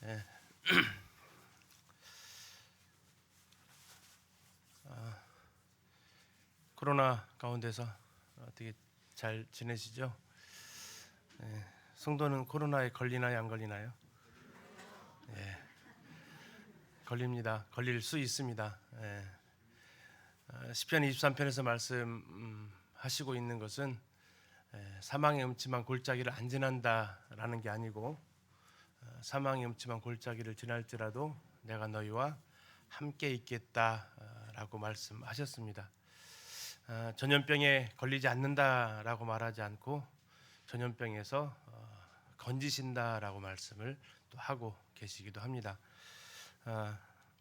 예. 코로나 가운데서 어떻게 잘 지내시죠? 예. 성도는 코로나에 걸리나요, 안 걸리나요? 예. 걸립니다. 걸릴 수 있습니다. 예. 시편 23편에서 말씀하시고 있는 것은 사망의 음침한 골짜기를 안 지난다라는 게 아니고 사망의 음침한 골짜기를 지날지라도 내가 너희와 함께 있겠다라고 말씀하셨습니다. 전염병에 걸리지 않는다라고 말하지 않고 전염병에서 건지신다라고 말씀을 또 하고 계시기도 합니다.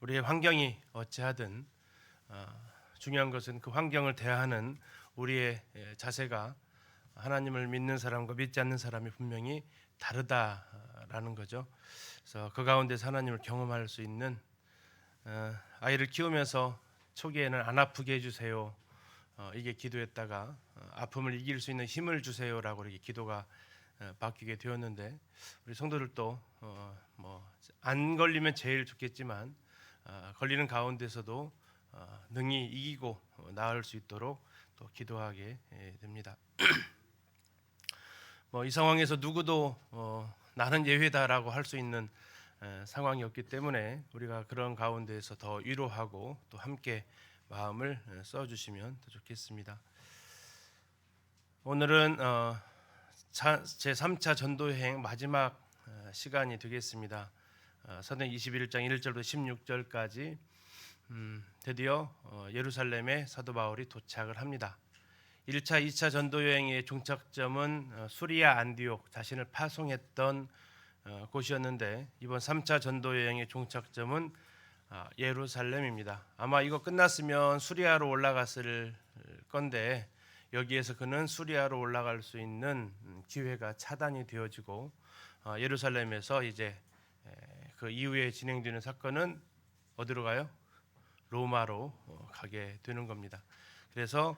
우리의 환경이 어찌하든 중요한 것은 그 환경을 대하는 우리의 자세가 하나님을 믿는 사람과 믿지 않는 사람이 분명히 다르다라는 거죠. 그래서 그 가운데서 하나님을 경험할 수 있는 아이를 키우면서 초기에는 안 아프게 해주세요. 이게 기도했다가 아픔을 이길 수 있는 힘을 주세요라고 이렇게 기도가 바뀌게 되었는데 우리 성도들도 뭐 안 걸리면 제일 좋겠지만 걸리는 가운데서도 능히 이기고 나을 수 있도록 또 기도하게 됩니다. 뭐 이 상황에서 누구도 나는 예외다라고 할 수 있는 상황이 없기 때문에 우리가 그런 가운데에서 더 위로하고 또 함께 마음을 써주시면 더 좋겠습니다. 오늘은 제 3차 전도여행 마지막 시간이 되겠습니다. 사도행 21장 1절부터 16절까지 드디어 예루살렘에 사도 바울이 도착을 합니다. 1차, 2차 전도여행의 종착점은 수리아 안디옥 자신을 파송했던 곳이었는데 이번 3차 전도여행의 종착점은 예루살렘입니다. 아마 이거 끝났으면 수리아로 올라갔을 건데 여기에서 그는 수리아로 올라갈 수 있는 기회가 차단이 되어지고 예루살렘에서 이제 그 이후에 진행되는 사건은 어디로 가요? 로마로 가게 되는 겁니다. 그래서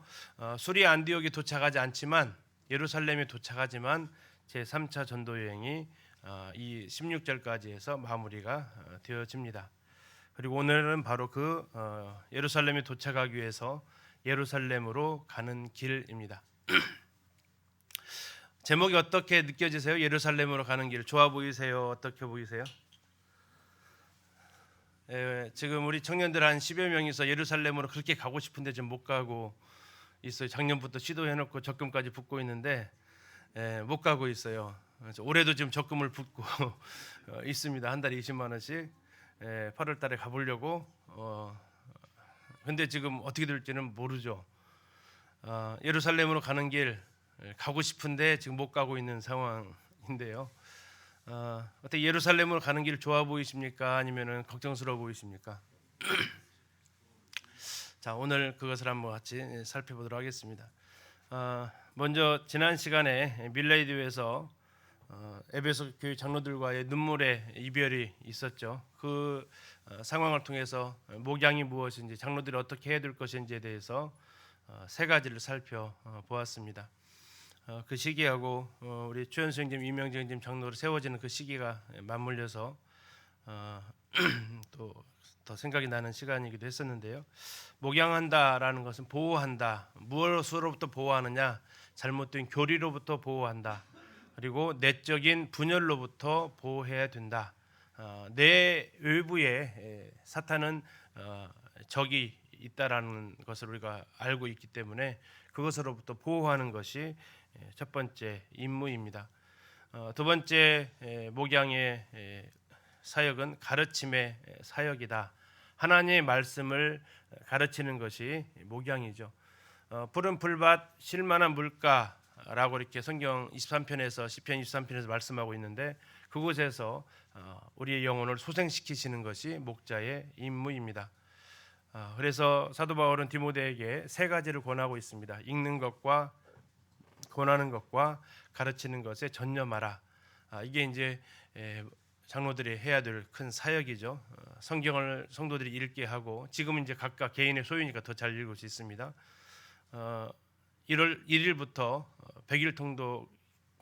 수리아 안디옥에 도착하지 않지만 예루살렘에 도착하지만 제3차 전도 여행이 이 16절까지 해서 마무리가 되어집니다. 그리고 오늘은 바로 그 예루살렘에 도착하기 위해서 예루살렘으로 가는 길입니다. 제목이 어떻게 느껴지세요? 예루살렘으로 가는 길 좋아 보이세요? 어떻게 보이세요? 지금 우리 청년들 한 10여 명이서 예루살렘으로 그렇게 가고 싶은데 지금 못 가고 있어요. 작년부터 시도해놓고 적금까지 붓고 있는데 못 가고 있어요. 올해도 지금 적금을 붓고 있습니다. 한 달에 20만 원씩 8월 달에 가보려고 근데 지금 어떻게 될지는 모르죠. 예루살렘으로 가는 길 가고 싶은데 지금 못 가고 있는 상황인데요. 어떻게 예루살렘으로 가는 길 좋아 보이십니까? 아니면은 걱정스러워 보이십니까? 자, 오늘 그것을 한번 같이 살펴보도록 하겠습니다. 먼저 지난 시간에 밀레이드에서 에베소 교회 장로들과의 눈물의 이별이 있었죠. 그 상황을 통해서 목양이 무엇인지 장로들이 어떻게 해야 될 것인지에 대해서 세 가지를 살펴보았습니다. 그 시기하고 우리 최현수 형님, 이명재 형님 장로로 세워지는 그 시기가 맞물려서 또 더 생각이 나는 시간이기도 했었는데요. 목양한다라는 것은 보호한다. 무엇으로부터 보호하느냐? 잘못된 교리로부터 보호한다. 그리고 내적인 분열로부터 보호해야 된다. 내 외부에 사탄은 적이 있다라는 것을 우리가 알고 있기 때문에 그것으로부터 보호하는 것이 첫 번째 임무입니다. 두 번째 목양의 사역은 가르침의 사역이다. 하나님의 말씀을 가르치는 것이 목양이죠. 푸른 풀밭 쉴만한 물가라고 이렇게 성경 23편에서 시편 23편에서 말씀하고 있는데 그곳에서 우리의 영혼을 소생시키시는 것이 목자의 임무입니다. 그래서 사도 바울은 디모데에게 세 가지를 권하고 있습니다. 읽는 것과 권하는 것과 가르치는 것에 전념하라. 이게 이제 장로들이 해야 될 큰 사역이죠. 성경을 성도들이 읽게 하고 지금은 이제 각각 개인의 소유니까 더 잘 읽을 수 있습니다. 1월 1일부터 100일 통독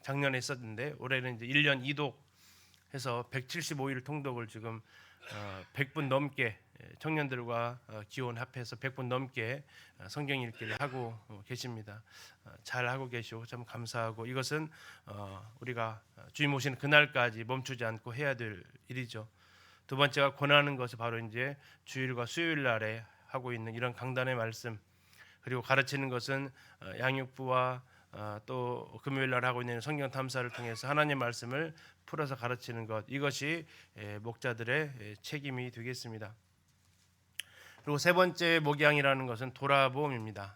작년에 있었는데 올해는 이제 1년 2독 해서 175일 통독을 지금 100분 넘게 청년들과 기원 합해서 100분 넘게 성경 읽기를 하고 계십니다. 잘 하고 계시고 참 감사하고, 이것은 우리가 주님 오시는 그날까지 멈추지 않고 해야 될 일이죠. 두 번째가 권하는 것이 바로 이제 주일과 수요일 날에 하고 있는 이런 강단의 말씀, 그리고 가르치는 것은 양육부와 또 금요일 날 하고 있는 성경 탐사를 통해서 하나님 말씀을 풀어서 가르치는 것, 이것이 목자들의 책임이 되겠습니다. 그리고 세 번째 목양이라는 것은 돌아보험입니다.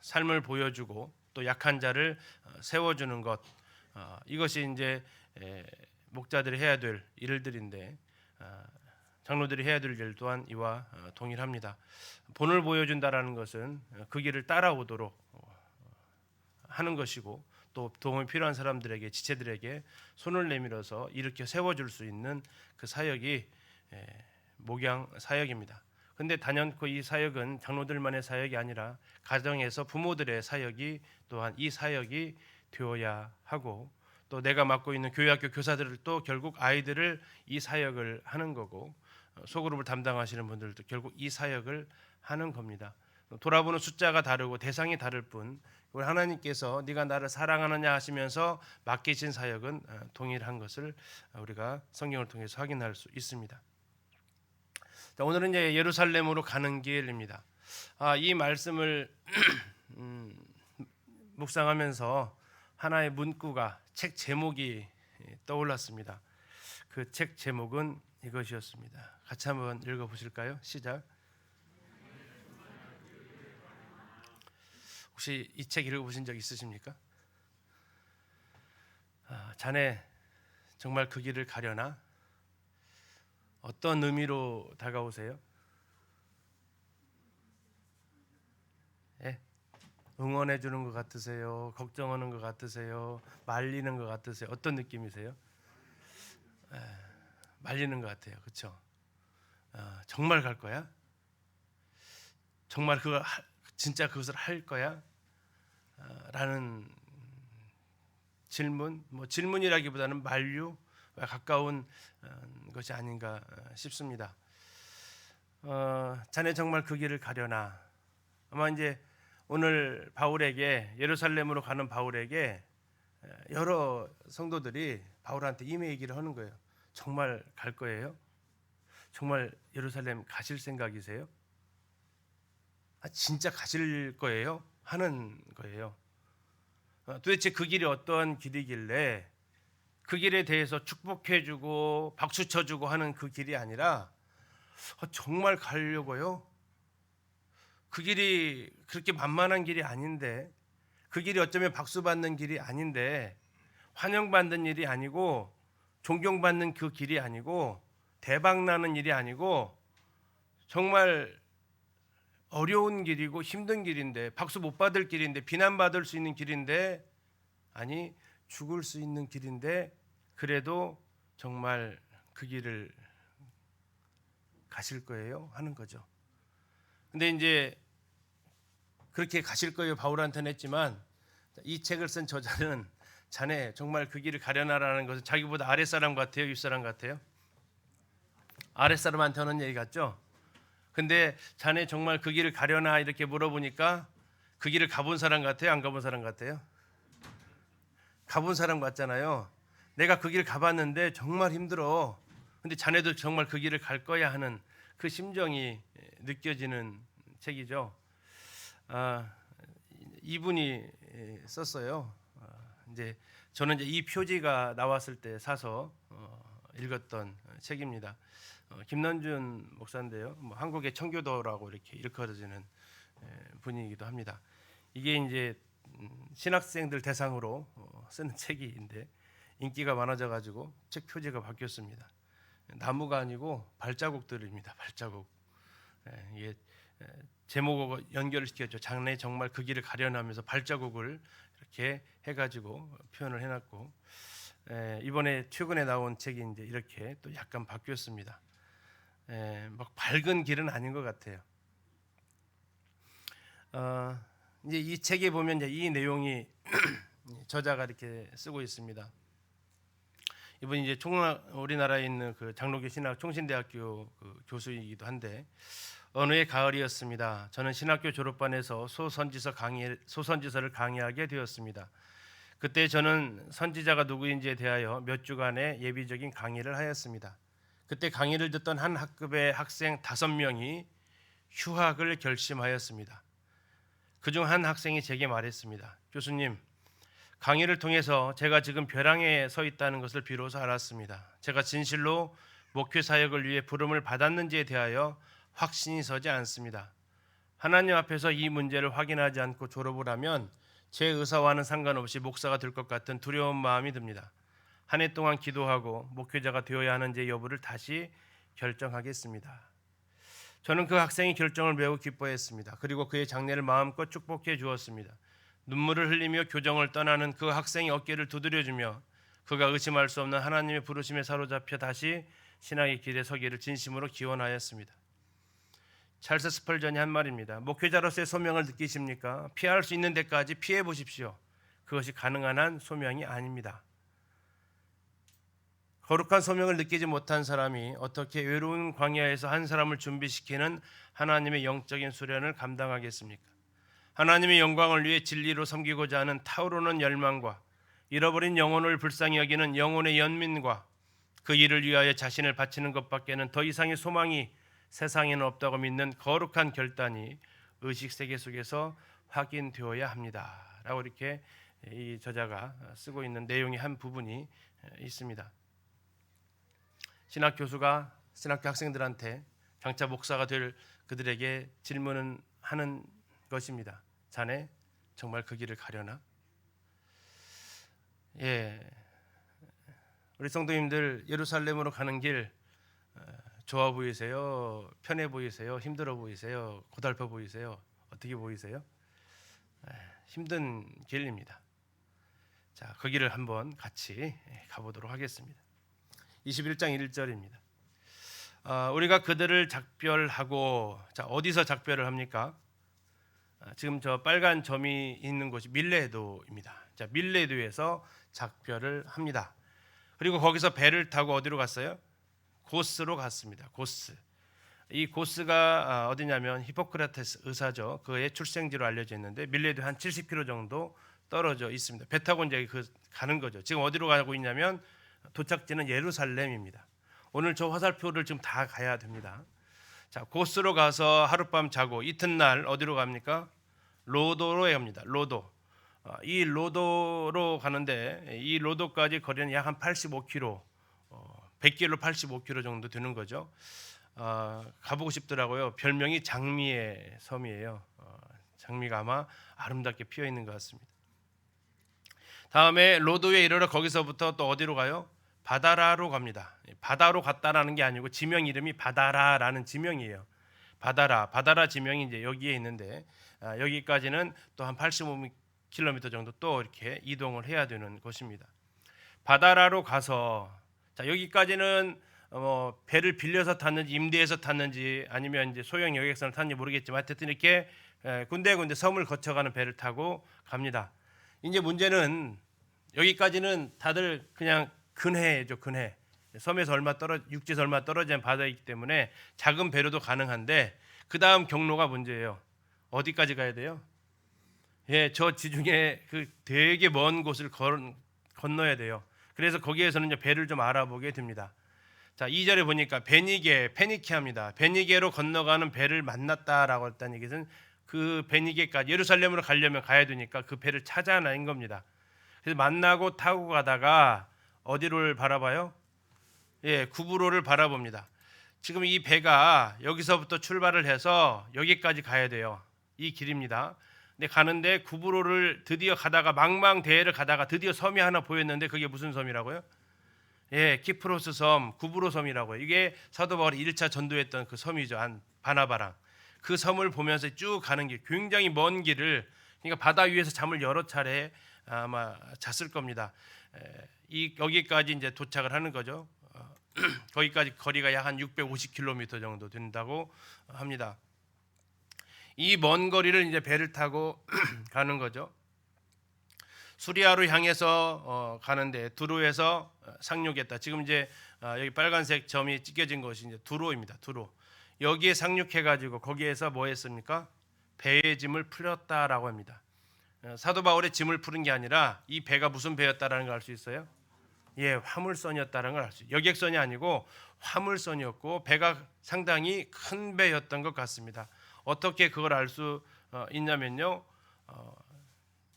삶을 보여주고 또 약한 자를 세워주는 것, 이것이 이제 목자들이 해야 될 일들인데, 장로들이 해야 될 일 또한 이와 동일합니다. 본을 보여준다라는 것은 그 길을 따라오도록 하는 것이고, 또 도움이 필요한 사람들에게, 지체들에게 손을 내밀어서 일으켜 세워줄 수 있는 그 사역이 목양 사역입니다. 근데 단연코 이 사역은 장로들만의 사역이 아니라 가정에서 부모들의 사역이 또한 이 사역이 되어야 하고, 또 내가 맡고 있는 교회학교 교사들도 결국 아이들을 이 사역을 하는 거고, 소그룹을 담당하시는 분들도 결국 이 사역을 하는 겁니다. 돌아보는 숫자가 다르고 대상이 다를 뿐 우리 하나님께서 네가 나를 사랑하느냐 하시면서 맡기신 사역은 동일한 것을 우리가 성경을 통해서 확인할 수 있습니다. 자, 오늘은 이제 예루살렘으로 가는 길입니다. 이 말씀을 묵상하면서 하나의 문구가, 책 제목이 떠올랐습니다. 그 책 제목은 이것이었습니다. 같이 한번 읽어보실까요? 시작. 혹시 이 책 읽어보신 적 있으십니까? 자네 정말 그 길을 가려나? 어떤 의미로 다가오세요? 예? 응원해 주는 것 같으세요? 걱정하는 것 같으세요? 말리는 것 같으세요? 어떤 느낌이세요? 말리는 것 같아요. 그렇죠? 정말 갈 거야? 정말 진짜 그것을 할 거야? 라는 질문, 질문이라기보다는 만류와 가까운 것이 아닌가 싶습니다. 자네 정말 그 길을 가려나? 아마 이제 오늘 바울에게, 예루살렘으로 가는 바울에게 여러 성도들이 바울한테 이메 얘기를 하는 거예요. 정말 갈 거예요? 정말 예루살렘 가실 생각이세요? 진짜 가실 거예요? 하는 거예요. 도대체 그 길이 어떤 길이길래 그 길에 대해서 축복해주고 박수 쳐주고 하는 그 길이 아니라 정말 가려고요? 그 길이 그렇게 만만한 길이 아닌데, 그 길이 어쩌면 박수 받는 길이 아닌데, 환영받는 일이 아니고, 존경받는 그 길이 아니고, 대박나는 일이 아니고, 정말 어려운 길이고 힘든 길인데, 박수 못 받을 길인데, 비난받을 수 있는 길인데, 아니 죽을 수 있는 길인데, 그래도 정말 그 길을 가실 거예요? 하는 거죠. 근데 이제 그렇게 가실 거예요 바울한테는 했지만, 이 책을 쓴 저자는 자네 정말 그 길을 가려나라는 것은 자기보다 아랫사람 같아요? 윗사람 같아요? 아랫사람한테 하는 얘기 같죠? 근데 자네 정말 그 길을 가려나 이렇게 물어보니까 그 길을 가본 사람 같아요? 안 가본 사람 같아요? 가본 사람 같잖아요. 내가 그 길 가봤는데 정말 힘들어. 근데 자네도 정말 그 길을 갈 거야 하는 그 심정이 느껴지는 책이죠. 이분이 썼어요. 이제 저는 이제 이 표지가 나왔을 때 사서 읽었던 책입니다. 김남준 목사인데요. 한국의 청교도라고 이렇게 일컬어지는 분이기도 합니다. 이게 이제 신학생들 대상으로 쓰는 책인데 인기가 많아져가지고 책 표지가 바뀌었습니다. 나무가 아니고 발자국들입니다. 발자국. 이게 제목하고 연결을 시켰죠. 장래 정말 그 길을 가려나면서 발자국을 이렇게 해가지고 표현을 해놨고, 이번에 최근에 나온 책이 이제 이렇게 또 약간 바뀌었습니다. 막 밝은 길은 아닌 것 같아요. 이제 이 책에 보면 이제 이 내용이 저자가 이렇게 쓰고 있습니다. 이분이 이제 우리나라에 있는 그 장로교 신학 총신대학교 그 교수이기도 한데, 어느 해 가을이었습니다. 저는 신학교 졸업반에서 소선지서를 강의하게 되었습니다. 그때 저는 선지자가 누구인지에 대하여 몇 주간의 예비적인 강의를 하였습니다. 그때 강의를 듣던 한 학급의 학생 5명이 휴학을 결심하였습니다. 그중 한 학생이 제게 말했습니다. 교수님, 강의를 통해서 제가 지금 벼랑에 서 있다는 것을 비로소 알았습니다. 제가 진실로 목회 사역을 위해 부름을 받았는지에 대하여 확신이 서지 않습니다. 하나님 앞에서 이 문제를 확인하지 않고 졸업을 하면 제 의사와는 상관없이 목사가 될 것 같은 두려운 마음이 듭니다. 한 해 동안 기도하고 목회자가 되어야 하는지 여부를 다시 결정하겠습니다. 저는 그 학생의 결정을 매우 기뻐했습니다. 그리고 그의 장래를 마음껏 축복해 주었습니다. 눈물을 흘리며 교정을 떠나는 그 학생의 어깨를 두드려주며 그가 의심할 수 없는 하나님의 부르심에 사로잡혀 다시 신앙의 길에 서기를 진심으로 기원하였습니다. 찰스 스펄전이 한 말입니다. 목회자로서의 소명을 느끼십니까? 피할 수 있는 데까지 피해 보십시오. 그것이 가능한 한 소명이 아닙니다. 거룩한 소명을 느끼지 못한 사람이 어떻게 외로운 광야에서 한 사람을 준비시키는 하나님의 영적인 수련을 감당하겠습니까? 하나님의 영광을 위해 진리로 섬기고자 하는 타오르는 열망과 잃어버린 영혼을 불쌍히 여기는 영혼의 연민과 그 일을 위하여 자신을 바치는 것밖에는 더 이상의 소망이 세상에는 없다고 믿는 거룩한 결단이 의식세계 속에서 확인되어야 합니다. 라고 이렇게 이 저자가 쓰고 있는 내용의 한 부분이 있습니다. 신학교수가 신학교 학생들한테 장차 목사가 될 그들에게 질문을 하는 것입니다. 자네 정말 그 길을 가려나? 우리 성도님들 예루살렘으로 가는 길 좋아 보이세요? 편해 보이세요? 힘들어 보이세요? 고달퍼 보이세요? 어떻게 보이세요? 힘든 길입니다. 자, 그 길을 한번 같이 가보도록 하겠습니다. 21장 1절입니다. 우리가 그들을 작별하고, 자, 어디서 작별을 합니까? 지금 저 빨간 점이 있는 곳이 밀레도입니다. 자, 밀레도에서 작별을 합니다. 그리고 거기서 배를 타고 어디로 갔어요? 고스로 갔습니다. 고스. 이 고스가 어디냐면 히포크라테스 의사죠. 그의 출생지로 알려져 있는데 밀레도 한 70km 정도 떨어져 있습니다. 배 타고 이제 가는 거죠. 지금 어디로 가고 있냐면 도착지는 예루살렘입니다. 오늘 저 화살표를 지금 다 가야 됩니다. 자, 고스로 가서 하룻밤 자고 이튿날 어디로 갑니까? 로도로 갑니다. 로도. 이 로도로 가는데 이 로도까지 거리는 약 한 85km, 100km 85km 정도 되는 거죠. 가보고 싶더라고요. 별명이 장미의 섬이에요. 장미가 아마 아름답게 피어 있는 것 같습니다. 다음에 로도에 이르러 거기서부터 또 어디로 가요? 바다라로 갑니다. 바다로 갔다라는 게 아니고 지명 이름이 바다라라는 지명이에요. 바다라 지명이 이제 여기에 있는데 여기까지는 또 한 85km 정도 또 이렇게 이동을 해야 되는 곳입니다. 바다라로 가서 자, 여기까지는 배를 빌려서 탔는지 임대해서 탔는지 아니면 이제 소형 여객선을 탔는지 모르겠지만 하여튼 이렇게 군데군데 섬을 거쳐가는 배를 타고 갑니다. 이제 문제는 여기까지는 다들 그냥 근해죠, 근해. 섬에서 육지에서 얼마 떨어진 바다이기 때문에 작은 배로도 가능한데 그 다음 경로가 문제예요. 어디까지 가야 돼요? 저 지중해 그 되게 먼 곳을 건너야 돼요. 그래서 거기에서는 이제 배를 좀 알아보게 됩니다. 자, 2절에 보니까 페니키아입니다. 베니게로 건너가는 배를 만났다라고 했다는 얘기는 그 베니게까지 예루살렘으로 가려면 가야 되니까 그 배를 찾아낸 겁니다. 그래서 만나고 타고 가다가 어디를 바라봐요? 구브로를 바라봅니다. 지금 이 배가 여기서부터 출발을 해서 여기까지 가야 돼요. 이 길입니다. 근데 가는데 구브로를 드디어 가다가 망망대해를 가다가 드디어 섬이 하나 보였는데 그게 무슨 섬이라고요? 키프로스 섬, 구브로 섬이라고요. 이게 사도 바울이 1차 전도했던 그 섬이죠. 바나바랑. 그 섬을 보면서 쭉 가는 길, 굉장히 먼 길을, 그러니까 바다 위에서 잠을 여러 차례 아마 잤을 겁니다. 여기까지 이제 도착을 하는 거죠. 거기까지 거리가 약 한 650km 정도 된다고 합니다. 이 먼 거리를 이제 배를 타고 가는 거죠. 수리아로 향해서 가는데 두로에서 상륙했다. 지금 이제 여기 빨간색 점이 찍혀진 것이 이제 두로입니다. 두로. 여기에 상륙해가지고 거기에서 뭐 했습니까? 배의 짐을 풀었다라고 합니다. 사도 바울의 짐을 푸는 게 아니라 이 배가 무슨 배였다라는 걸 알 수 있어요? 예, 화물선이었다는 걸 알 수 있어요. 여객선이 아니고 화물선이었고 배가 상당히 큰 배였던 것 같습니다. 어떻게 그걸 알 수 있냐면요.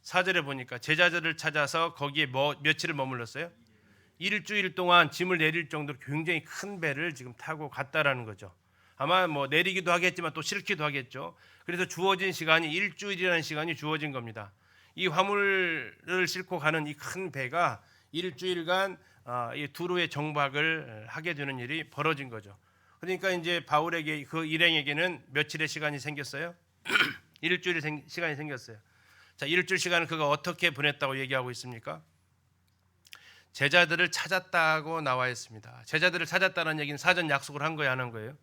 4절에 보니까 제자들을 찾아서 거기에 며칠을 머물렀어요? 일주일 동안 짐을 내릴 정도로 굉장히 큰 배를 지금 타고 갔다라는 거죠. 아마 뭐 내리기도 하겠지만 또 싣기도 하겠죠. 그래서 주어진 시간이 일주일이라는 시간이 주어진 겁니다. 이 화물을 싣고 가는 이 큰 배가 일주일간 이 두로의 정박을 하게 되는 일이 벌어진 거죠. 그러니까 이제 바울에게 그 일행에게는 며칠의 시간이 생겼어요? 일주일의 시간이 생겼어요. 자, 일주일 시간을 그가 어떻게 보냈다고 얘기하고 있습니까? 제자들을 찾았다고 나와 있습니다. 제자들을 찾았다는 얘기는 사전 약속을 한 거예요, 안 한 거예요?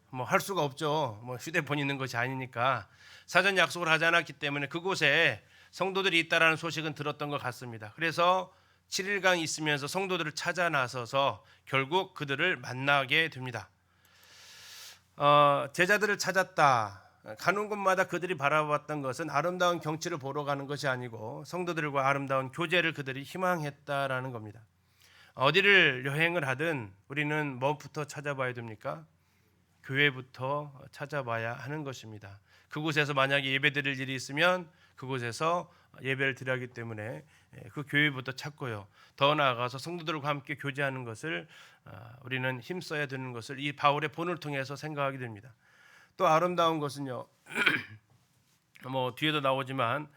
뭐 할 수가 없죠. 뭐 휴대폰 있는 것이 아니니까 사전 약속을 하지 않았기 때문에 그곳에 성도들이 있다라는 소식은 들었던 것 같습니다. 그래서 7일간 있으면서 성도들을 찾아 나서서 결국 그들을 만나게 됩니다. 제자들을 찾았다. 가는 곳마다 그들이 바라봤던 것은 아름다운 경치를 보러 가는 것이 아니고 성도들과 아름다운 교제를 그들이 희망했다라는 겁니다. 어디를 여행을 하든 우리는 뭐부터 찾아봐야 됩니까? 교회부터 찾아봐야 하는 것입니다. 그곳에서 만약에 예배드릴 일이 있으면 그곳에서 예배를 드려야 하기 때문에 그 교회부터 찾고요. 더 나아가서 성도들과 함께 교제하는 것을 우리는 힘써야 되는 것을 이 바울의 본을 통해서 생각하게 됩니다. 또 아름다운 것은요. 뭐 뒤에도 나오지만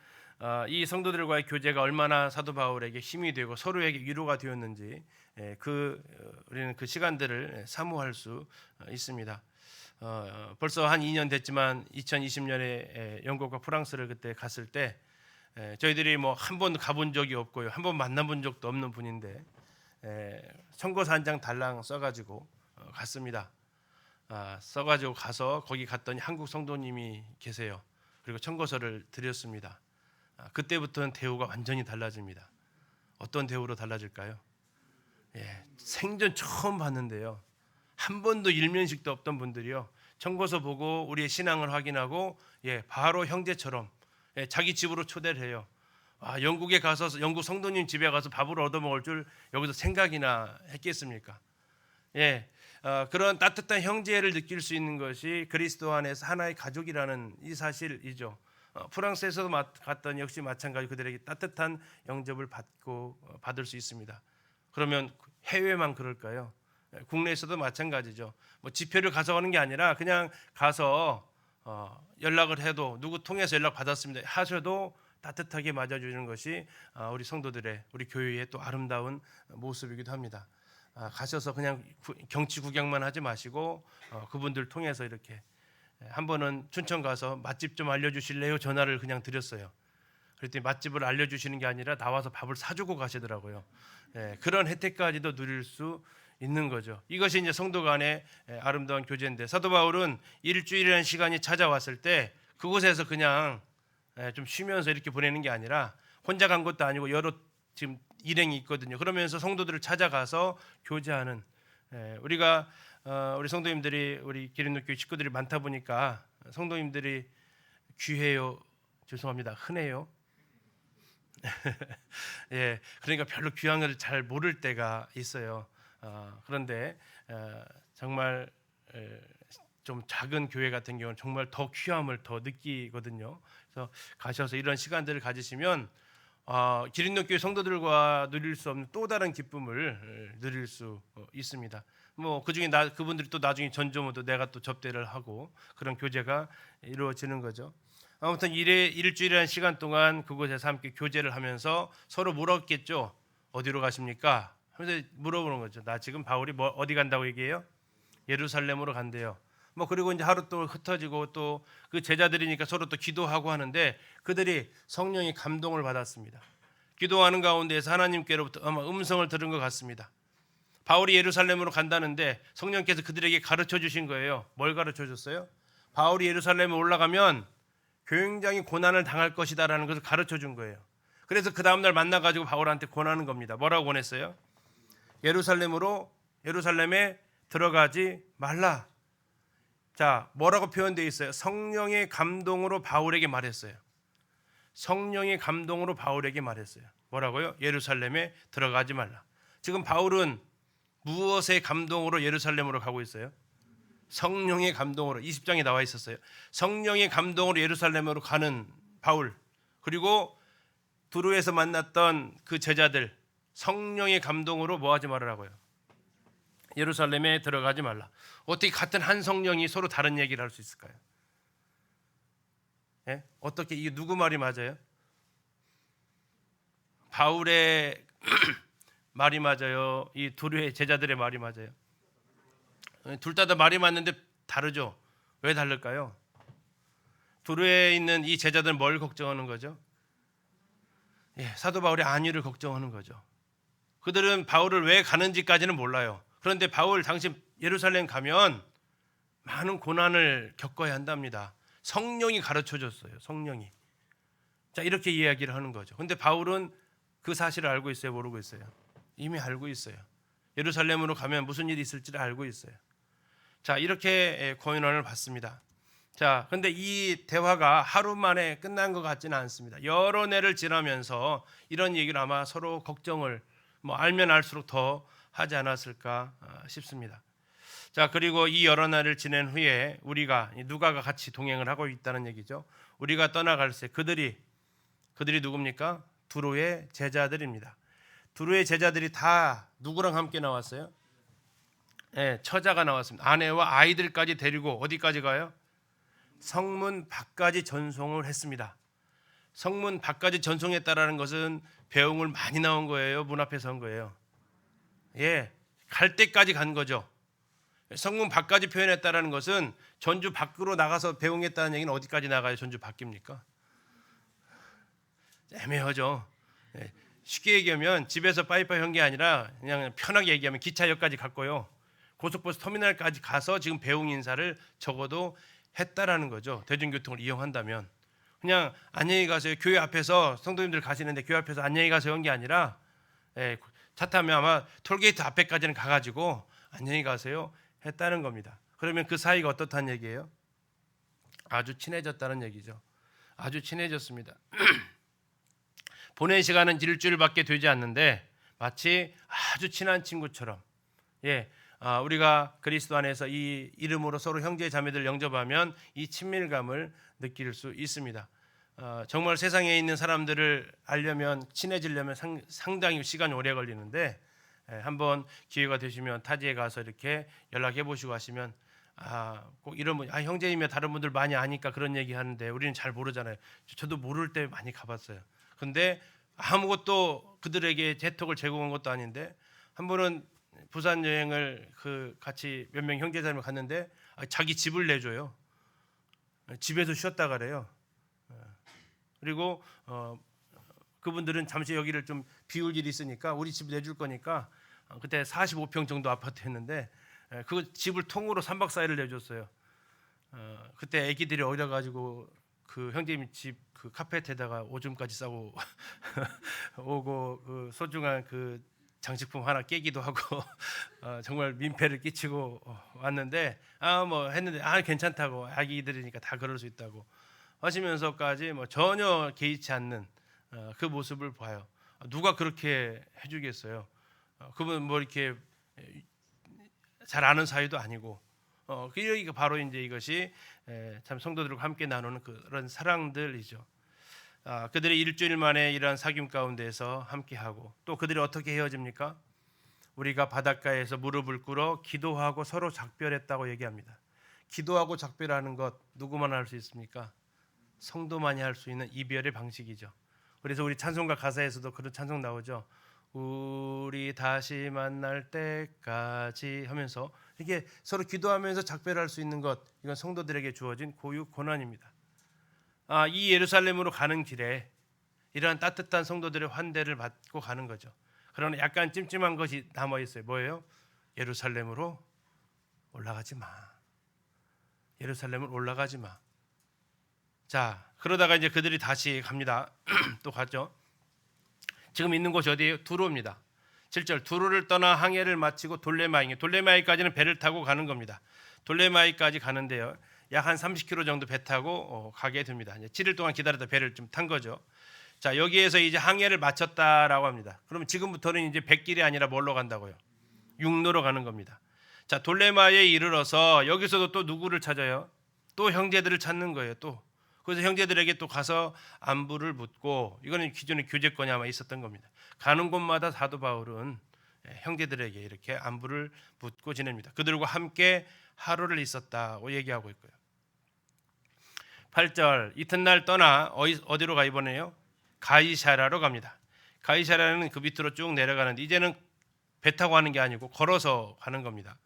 이 성도들과의 교제가 얼마나 사도 바울에게 힘이 되고 서로에게 위로가 되었는지 우리는 그 시간들을 사모할 수 있습니다. 벌써 한 2년 됐지만 2020년에 영국과 프랑스를 그때 갔을 때 저희들이 뭐 한 번 가본 적이 없고요, 한 번 만나본 적도 없는 분인데 청고서 한 장 달랑 써가지고 갔습니다. 써가지고 가서 거기 갔더니 한국 성도님이 계세요. 그리고 청고서를 드렸습니다. 그때부터는 대우가 완전히 달라집니다. 어떤 대우로 달라질까요? 생전 처음 봤는데요. 한 번도 일면식도 없던 분들이요. 청고서 보고 우리의 신앙을 확인하고 바로 형제처럼 자기 집으로 초대를 해요. 영국에 가서 영국 성도님 집에 가서 밥을 얻어먹을 줄 여기서 생각이나 했겠습니까? 그런 따뜻한 형제를 느낄 수 있는 것이 그리스도 안에서 하나의 가족이라는 이 사실이죠. 프랑스에서도 갔더니 역시 마찬가지 그들에게 따뜻한 영접을 받을 수 있습니다. 그러면 해외만 그럴까요? 국내에서도 마찬가지죠. 뭐 지표를 가져가는 게 아니라 그냥 가서 연락을 해도 누구 통해서 연락 받았습니다 하셔도 따뜻하게 맞아주는 것이 우리 성도들의 우리 교회의 또 아름다운 모습이기도 합니다. 가셔서 그냥 경치 구경만 하지 마시고 그분들 통해서 이렇게 한 번은 춘천 가서 맛집 좀 알려주실래요? 전화를 그냥 드렸어요. 그랬더니 맛집을 알려주시는 게 아니라 나와서 밥을 사주고 가시더라고요. 그런 혜택까지도 누릴 수 있는 거죠. 이것이 이제 성도 간의 아름다운 교제인데 사도 바울은 일주일이라는 시간이 찾아왔을 때 그곳에서 그냥 좀 쉬면서 이렇게 보내는 게 아니라 혼자 간 것도 아니고 여러 지금 일행이 있거든요. 그러면서 성도들을 찾아가서 교제하는 우리가 우리 성도님들이 우리 기린노교회 식구들이 많다 보니까 성도님들이 귀해요. 죄송합니다. 흔해요. 그러니까 별로 귀한 걸 잘 모를 때가 있어요. 그런데 정말 좀 작은 교회 같은 경우는 정말 더 귀함을 더 느끼거든요. 그래서 가셔서 이런 시간들을 가지시면 기린노교회 성도들과 누릴 수 없는 또 다른 기쁨을 누릴 수 있습니다. 뭐 그중에 그분들이 또 나중에 전조모도 내가 또 접대를 하고 그런 교제가 이루어지는 거죠. 아무튼 일주일이라는 시간 동안 그곳에서 함께 교제를 하면서 서로 물었겠죠. 어디로 가십니까? 그래서 물어보는 거죠. 나 지금 바울이 어디 간다고 얘기해요? 예루살렘으로 간대요. 뭐 그리고 이제 하루 또 흩어지고 또 그 제자들이니까 서로 또 기도하고 하는데 그들이 성령의 감동을 받았습니다. 기도하는 가운데에서 하나님께로부터 아마 음성을 들은 것 같습니다. 바울이 예루살렘으로 간다는데 성령께서 그들에게 가르쳐 주신 거예요. 뭘 가르쳐 줬어요? 바울이 예루살렘에 올라가면 굉장히 고난을 당할 것이다라는 것을 가르쳐 준 거예요. 그래서 그 다음날 만나가지고 바울한테 권하는 겁니다. 뭐라고 권했어요? 예루살렘에 들어가지 말라. 자, 뭐라고 표현되어 있어요? 성령의 감동으로 바울에게 말했어요. 성령의 감동으로 바울에게 말했어요. 뭐라고요? 예루살렘에 들어가지 말라. 지금 바울은 무엇의 감동으로 예루살렘으로 가고 있어요? 성령의 감동으로. 20장에 나와 있었어요. 성령의 감동으로 예루살렘으로 가는 바울, 그리고 두루에서 만났던 그 제자들, 성령의 감동으로 뭐 하지 말으라고요? 예루살렘에 들어가지 말라. 어떻게 같은 한 성령이 서로 다른 얘기를 할 수 있을까요? 예? 어떻게, 이게 누구 말이 맞아요? 바울의 말이 맞아요? 이 두루의 제자들의 말이 맞아요? 둘 다 말이 맞는데 다르죠. 왜 다를까요? 두루에 있는 이 제자들은 뭘 걱정하는 거죠? 사도 바울의 안위를 걱정하는 거죠. 그들은 바울을 왜 가는지까지는 몰라요. 그런데 바울 당신 예루살렘 가면 많은 고난을 겪어야 한답니다. 성령이 가르쳐 줬어요. 성령이. 자, 이렇게 이야기를 하는 거죠. 근데 바울은 그 사실을 알고 있어요? 모르고 있어요? 이미 알고 있어요. 예루살렘으로 가면 무슨 일이 있을지를 알고 있어요. 자, 이렇게 고난을 받습니다. 자, 근데 이 대화가 하루 만에 끝난 것 같지는 않습니다. 여러 해를 지나면서 이런 얘기를 아마 서로 걱정을 알면 알수록 더 하지 않았을까 싶습니다. 자, 그리고 이 여러 날을 지낸 후에 우리가 누가가 같이 동행을 하고 있다는 얘기죠. 우리가 떠나갈 때 그들이 누굽니까? 두루의 제자들입니다. 두루의 제자들이 다 누구랑 함께 나왔어요? 처자가 나왔습니다. 아내와 아이들까지 데리고 어디까지 가요? 성문 밖까지 전송을 했습니다. 성문 밖까지 전송했다라는 것은 배웅을 많이 나온 거예요? 문 앞에 선 거예요? 갈 때까지 간 거죠. 성문 밖까지 표현했다라는 것은 전주 밖으로 나가서 배웅했다는 얘기는 어디까지 나가야 전주 밖입니까? 애매하죠. 쉽게 얘기하면 집에서 빠이빠이 한 게 아니라 그냥 편하게 얘기하면 기차역까지 갔고요. 고속버스 터미널까지 가서 지금 배웅 인사를 적어도 했다라는 거죠. 대중교통을 이용한다면. 그냥 안녕히 가세요. 교회 앞에서 성도님들 가시는데 교회 앞에서 안녕히 가세요 한 게 아니라 차 타면 아마 톨게이트 앞에까지는 가가지고 안녕히 가세요 했다는 겁니다. 그러면 그 사이가 어떻다는 얘기예요? 아주 친해졌다는 얘기죠. 아주 친해졌습니다. 보낸 시간은 일주일밖에 되지 않는데 마치 아주 친한 친구처럼 우리가 그리스도 안에서 이 이름으로 서로 형제 자매들 영접하면 이 친밀감을 느낄 수 있습니다. 정말 세상에 있는 사람들을 알려면 친해지려면 상당히 시간이 오래 걸리는데 한번 기회가 되시면 타지에 가서 이렇게 연락해 보시고 하시면 꼭 이런 분 형제이며 다른 분들 많이 아니까 그런 얘기 하는데 우리는 잘 모르잖아요. 저도 모를 때 많이 가봤어요. 근데 아무것도 그들에게 혜택을 제공한 것도 아닌데 한 번은 부산 여행을 같이 몇 명 형제자매 갔는데 자기 집을 내줘요. 집에서 쉬었다 가래요. 그리고 그분들은 잠시 여기를 좀 비울 일이 있으니까 우리 집 내줄 거니까 그때 45평 정도 아파트였는데 그 집을 통으로 3박 4일을 내줬어요. 그때 아기들이 어려가지고 그 형제님 집 그 카펫에다가 오줌까지 싸고 오고 그 소중한 그 장식품 하나 깨기도 하고 정말 민폐를 끼치고 왔는데 했는데 괜찮다고 아기들이니까 다 그럴 수 있다고 하시면서까지 전혀 개의치 않는 그 모습을 봐요. 누가 그렇게 해주겠어요? 그분 이렇게 잘 아는 사이도 아니고 그러니까 바로 이제 이것이 참 성도들과 함께 나누는 그런 사랑들이죠. 그들이 일주일 만에 이러한 사귐 가운데에서 함께하고 또 그들이 어떻게 헤어집니까? 우리가 바닷가에서 무릎을 꿇어 기도하고 서로 작별했다고 얘기합니다. 기도하고 작별하는 것 누구만 할 수 있습니까? 성도만이 할 수 있는 이별의 방식이죠. 그래서 우리 찬송가 가사에서도 그런 찬송 나오죠. 우리 다시 만날 때까지 하면서 이게 서로 기도하면서 작별할 수 있는 것, 이건 성도들에게 주어진 고유 고난입니다. 이 예루살렘으로 가는 길에 이러한 따뜻한 성도들의 환대를 받고 가는 거죠. 그러나 약간 찜찜한 것이 남아 있어요. 뭐예요? 예루살렘으로 올라가지 마. 예루살렘으로 올라가지 마. 자, 그러다가 이제 그들이 다시 갑니다. 또 가죠. 지금 있는 곳이 어디예요? 두로입니다. 7절 두로를 떠나 항해를 마치고 돌레마이까지는 배를 타고 가는 겁니다. 돌레마이까지 가는데요. 약 한 30km 정도 배 타고 가게 됩니다. 이제 7일 동안 기다렸다 배를 좀 탄 거죠. 자, 여기에서 이제 항해를 마쳤다라고 합니다. 그러면 지금부터는 이제 백길이 아니라 뭘로 간다고요? 육로로 가는 겁니다. 자, 돌레마에 이르러서 여기서도 또 누구를 찾아요? 또 형제들을 찾는 거예요. 또 그래서 형제들에게 또 가서 안부를 묻고, 이거는 기존에 교제권이 아마 있었던 겁니다. 가는 곳마다 사도 바울은 형제들에게 이렇게 안부를 묻고 지냅니다. 그들과 함께 하루를 있었다고 얘기하고 있고요. 8절 이튿날 떠나 어디로 가 이번에요? 가이사랴로 갑니다. 가이사랴는 그 밑으로 쭉 내려가는데 이제는 배 타고 가는 게 아니고 걸어서 가는 겁니다.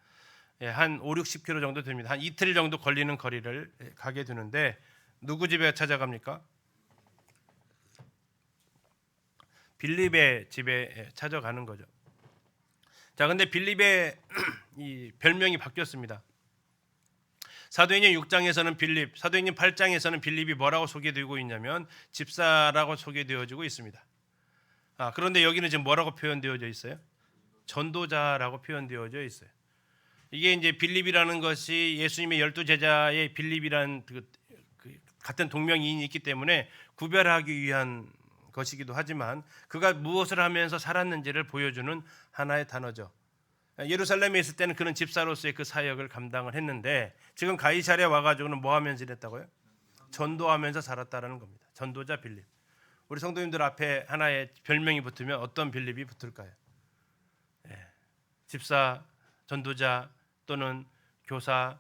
한 5, 60km 정도 됩니다. 한 이틀 정도 걸리는 거리를 가게 되는데 누구 집에 찾아갑니까? 빌립의 집에 찾아가는 거죠. 자, 근데 빌립의 이 별명이 바뀌었습니다. 사도행전 6장에서는 빌립, 사도행전 8장에서는 빌립이 뭐라고 소개되고 있냐면 집사라고 소개되어지고 있습니다. 그런데 여기는 지금 뭐라고 표현되어져 있어요? 전도자라고 표현되어져 있어요. 이게 이제 빌립이라는 것이 예수님의 12제자의 빌립이라는 그 같은 동명이인이 있기 때문에 구별하기 위한 것이기도 하지만 그가 무엇을 하면서 살았는지를 보여주는 하나의 단어죠. 예루살렘에 있을 때는 그는 집사로서의 그 사역을 감당을 했는데 지금 가이사랴 와가지고는 뭐 하면서 지냈다고요? 전도하면서 살았다라는 겁니다. 전도자 빌립. 우리 성도님들 앞에 하나의 별명이 붙으면 어떤 빌립이 붙을까요? 집사, 전도자 또는 교사,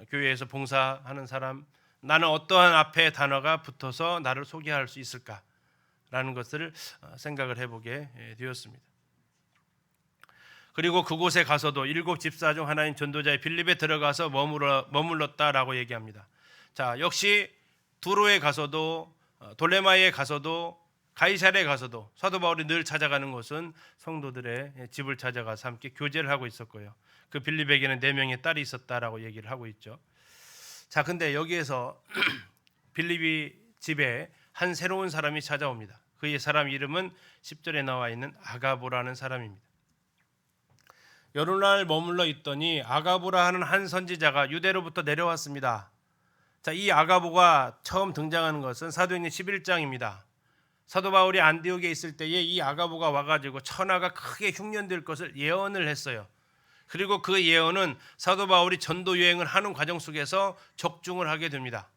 교회에서 봉사하는 사람, 나는 어떠한 앞에 단어가 붙어서 나를 소개할 수 있을까라는 것을 생각을 해보게 되었습니다. 그리고 그곳에 가서도 7 집사 중 하나인 전도자의 빌립에 들어가서 머물렀다라고 얘기합니다. 자, 역시 두로에 가서도 돌레마에 가서도 가이사랴에 가서도 사도 바울이 늘 찾아가는 곳은 성도들의 집을 찾아가서 함께 교제를 하고 있었고요. 그 빌립에게는 4명의 딸이 있었다라고 얘기를 하고 있죠. 자, 근데 여기에서 빌립이 집에 한 새로운 사람이 찾아옵니다. 그의 사람 이름은 10절에 나와 있는 아가보라는 사람입니다. 여러 날 머물러 있더니 아가보라 하는 한 선지자가 유대로부터 내려왔습니다. 자, 이 아가보가 처음 등장하는 것은 사도행전 11장입니다. 사도 바울이 안디옥에 있을 때에 이 아가보가 와가지고 천하가 크게 흉년될 것을 예언을 했어요. 그리고 그 예언은 사도 바울이 전도 여행을 하는 과정 속에서 적중을 하게 됩니다.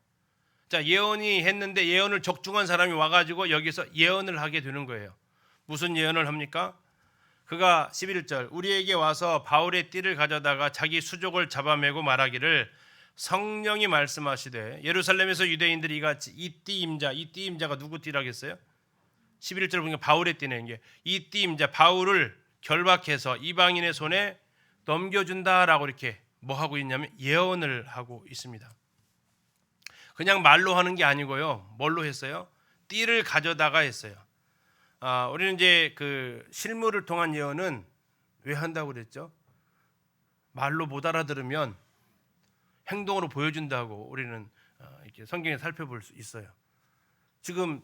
자, 예언이 했는데 예언을 적중한 사람이 와가지고 여기서 예언을 하게 되는 거예요. 무슨 예언을 합니까? 그가 11절 우리에게 와서 바울의 띠를 가져다가 자기 수족을 잡아매고 말하기를 성령이 말씀하시되 예루살렘에서 유대인들이 이같이 이 띠 임자가 누구 띠라겠어요? 11절 보니까 바울의 띠는 이 띠 임자 바울을 결박해서 이방인의 손에 넘겨준다라고 이렇게 뭐 하고 있냐면 예언을 하고 있습니다. 그냥 말로 하는 게 아니고요. 뭘로 했어요? 띠를 가져다가 했어요. 우리는 이제 그 실물을 통한 예언은 왜 한다고 그랬죠? 말로 못 알아들으면 행동으로 보여준다고 우리는 이렇게 성경에 살펴볼 수 있어요. 지금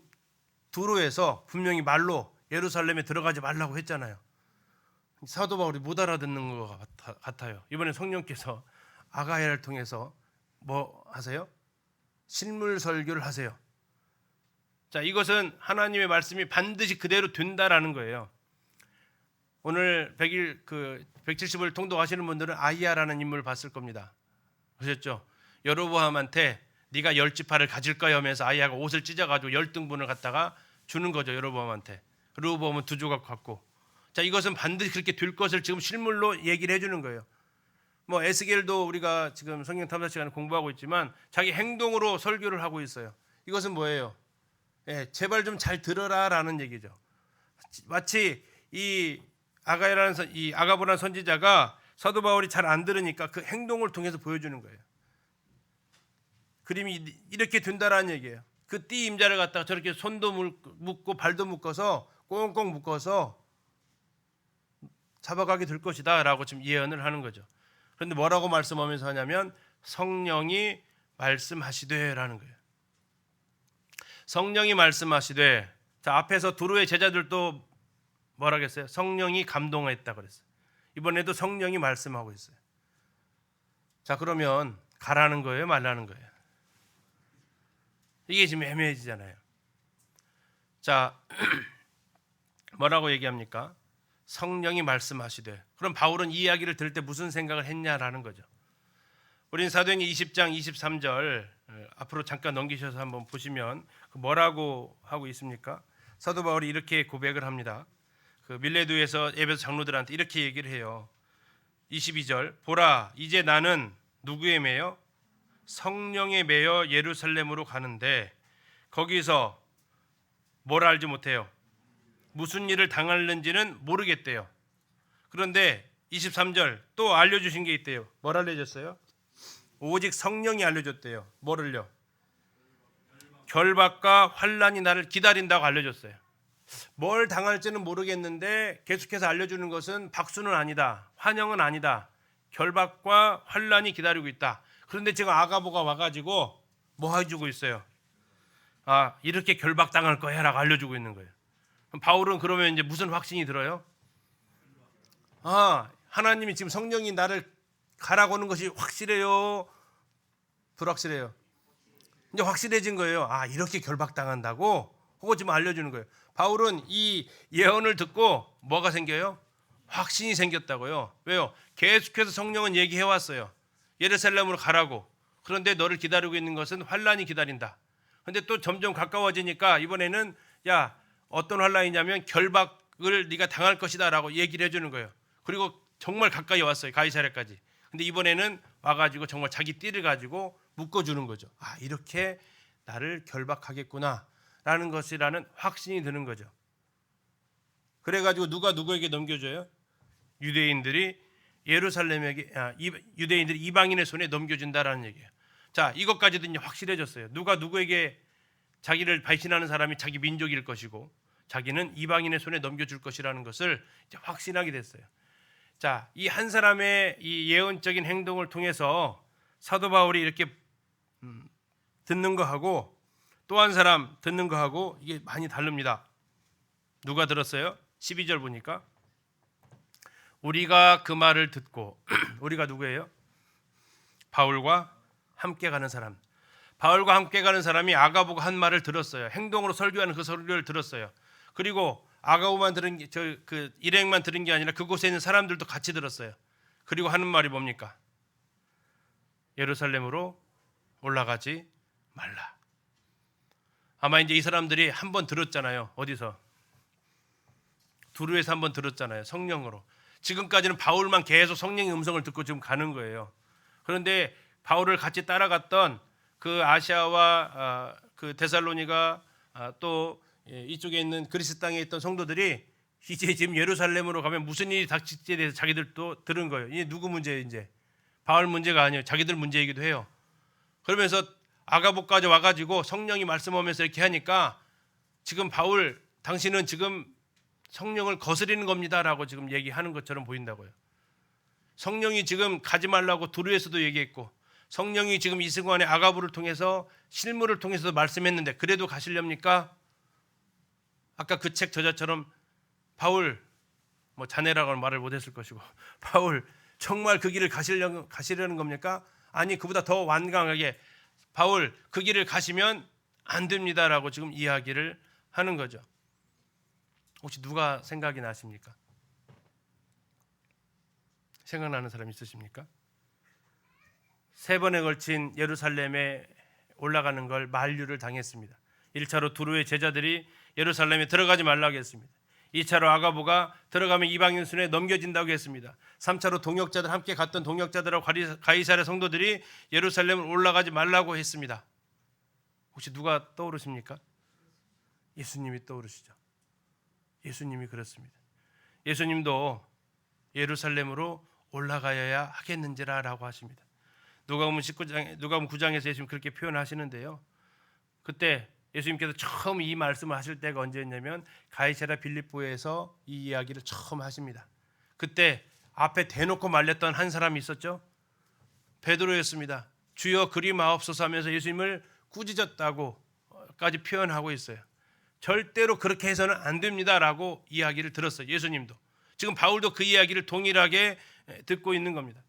두로에서 분명히 말로 예루살렘에 들어가지 말라고 했잖아요. 사도 바울이 못 알아듣는 것 같아요. 이번에 성령께서 아가야를 통해서 뭐 하세요? 실물 설교를 하세요. 자, 이것은 하나님의 말씀이 반드시 그대로 된다라는 거예요. 오늘 170을 통독하시는 분들은 아이야라는 인물을 봤을 겁니다. 보셨죠? 여로보암한테 네가 10지파를 가질까 하면서 아이야가 옷을 찢어가지고 10등분을 갖다가 주는 거죠. 여로보암한테. 르호보암은 2조각 갖고. 자, 이것은 반드시 그렇게 될 것을 지금 실물로 얘기를 해주는 거예요. 뭐 에스겔도 우리가 지금 성경 탐사 시간에 공부하고 있지만 자기 행동으로 설교를 하고 있어요. 이것은 뭐예요? 제발 좀 잘 들어라라는 얘기죠. 마치 이 아가보라는 선지자가 사도 바울이 잘 안 들으니까 그 행동을 통해서 보여주는 거예요. 그림이 이렇게 된다라는 얘기예요. 그 띠 임자를 갖다가 저렇게 손도 묶고 발도 묶어서 꽁꽁 묶어서 잡아가게 될 것이다라고 지금 예언을 하는 거죠. 그런데 뭐라고 말씀하면서 하냐면 성령이 말씀하시되라는 거예요. 성령이 말씀하시되, 자, 앞에서 두로의 제자들도 뭐라 그랬어요? 성령이 감동했다 그랬어요. 이번에도 성령이 말씀하고 있어요. 자, 그러면 가라는 거예요, 말라는 거예요? 이게 지금 애매해지잖아요. 자, 뭐라고 얘기합니까? 성령이 말씀하시되. 그럼 바울은 이 이야기를 들을 때 무슨 생각을 했냐라는 거죠. 우린 사도행전 20장 23절 앞으로 잠깐 넘기셔서 한번 보시면 뭐라고 하고 있습니까? 사도 바울이 이렇게 고백을 합니다. 그 밀레도에서 에베소 장로들한테 이렇게 얘기를 해요. 22절, 보라, 이제 나는 누구에 매여? 성령에 매여 예루살렘으로 가는데 거기서 뭘 알지 못해요? 무슨 일을 당하는지는 모르겠대요. 그런데 23절 또 알려주신 게 있대요. 뭘 알려줬어요? 오직 성령이 알려줬대요. 뭐를요? 결박과 환난이 나를 기다린다고 알려줬어요. 뭘 당할지는 모르겠는데 계속해서 알려주는 것은 박수는 아니다, 환영은 아니다, 결박과 환난이 기다리고 있다. 그런데 지금 아가보가 와가지고 뭐 해주고 있어요? 아, 이렇게 결박당할 거야 라고 알려주고 있는 거예요. 그럼 바울은 그러면 이제 무슨 확신이 들어요? 아, 하나님이 지금 성령이 나를 가라고 하는 것이 확실해요, 불확실해요? 이제 확실해진 거예요. 아, 이렇게 결박당한다고? 그거 지금 알려주는 거예요. 바울은 이 예언을 듣고 뭐가 생겨요? 확신이 생겼다고요. 왜요? 계속해서 성령은 얘기해 왔어요. 예루살렘으로 가라고. 그런데 너를 기다리고 있는 것은 환난이 기다린다. 그런데 또 점점 가까워지니까 이번에는 야, 어떤 환난이냐면 결박을 네가 당할 것이다라고 얘기를 해주는 거예요. 그리고 정말 가까이 왔어요. 가이사랴까지. 근데 이번에는 와가지고 정말 자기 띠를 가지고 묶어주는 거죠. 아, 이렇게 나를 결박하겠구나라는 것이라는 확신이 드는 거죠. 그래가지고 누가 누구에게 넘겨줘요? 유대인들이 예루살렘에게, 유대인들이 이방인의 손에 넘겨준다라는 얘기예요. 자, 이것까지도 이제 확실해졌어요. 누가 누구에게 자기를 배신하는 사람이 자기 민족일 것이고 자기는 이방인의 손에 넘겨줄 것이라는 것을 이제 확신하게 됐어요. 자, 이 한 사람의 이 예언적인 행동을 통해서 사도 바울이 이렇게 듣는 거하고 또 한 사람 듣는 거하고 이게 많이 다릅니다. 누가 들었어요? 12절 보니까 우리가 그 말을 듣고 우리가 누구예요? 바울과 함께 가는 사람. 바울과 함께 가는 사람이 아가보가 한 말을 들었어요. 행동으로 설교하는 그 설교를 들었어요. 그리고 아가보만 들은 게 그 일행만 들은 게 아니라 그곳에 있는 사람들도 같이 들었어요. 그리고 하는 말이 뭡니까? 예루살렘으로 올라가지 말라. 아마 이제 이 사람들이 한 번 들었잖아요. 어디서? 두루에서 한 번 들었잖아요. 성령으로. 지금까지는 바울만 계속 성령의 음성을 듣고 지금 가는 거예요. 그런데 바울을 같이 따라갔던 그 아시아와 그 데살로니가 또 이쪽에 있는 그리스 땅에 있던 성도들이 이제 지금 예루살렘으로 가면 무슨 일이 닥칠지에 대해서 자기들도 들은 거예요. 이게 누구 문제예요? 이제 바울 문제가 아니에요. 자기들 문제이기도 해요. 그러면서 아가보까지 와가지고 성령이 말씀하면서 이렇게 하니까 지금 바울 당신은 지금 성령을 거스리는 겁니다라고 지금 얘기하는 것처럼 보인다고요. 성령이 지금 가지 말라고 두루에서도 얘기했고 성령이 지금 이 순간에 아가보를 통해서 실물을 통해서도 말씀했는데 그래도 가시렵니까? 아까 그 책 저자처럼 바울 뭐 자네라고 말을 못했을 것이고 바울 정말 그 길을 가시려는 겁니까? 아니 그보다 더 완강하게 바울 그 길을 가시면 안 됩니다라고 지금 이야기를 하는 거죠. 혹시 누가 생각이 나십니까? 생각나는 사람 있으십니까? 3번에 걸친 예루살렘에 올라가는 걸 만류를 당했습니다. 1차로 두루의 제자들이 예루살렘에 들어가지 말라고 했습니다. 2차로 아가보가 들어가면 이방인 손에 넘겨진다고 했습니다. 3차로 동역자들 함께 갔던 동역자들하고 가이사랴 성도들이 예루살렘을 올라가지 말라고 했습니다. 혹시 누가 떠오르십니까? 예수님이 떠오르시죠. 예수님이 그렇습니다. 예수님도 예루살렘으로 올라가야 하겠는지라라고 하십니다. 누가복음 9장에서 예수님 그렇게 표현하시는데요. 그때 예수님께서 처음 이 말씀을 하실 때가 언제였냐면 가이사랴 빌립보에서 이 이야기를 처음 하십니다. 그때 앞에 대놓고 말렸던 한 사람이 있었죠. 베드로였습니다. 주여 그리 마옵소서 하면서 예수님을 꾸짖었다고까지 표현하고 있어요. 절대로 그렇게 해서는 안 됩니다라고 이야기를 들었어요. 예수님도. 지금 바울도 그 이야기를 동일하게 듣고 있는 겁니다.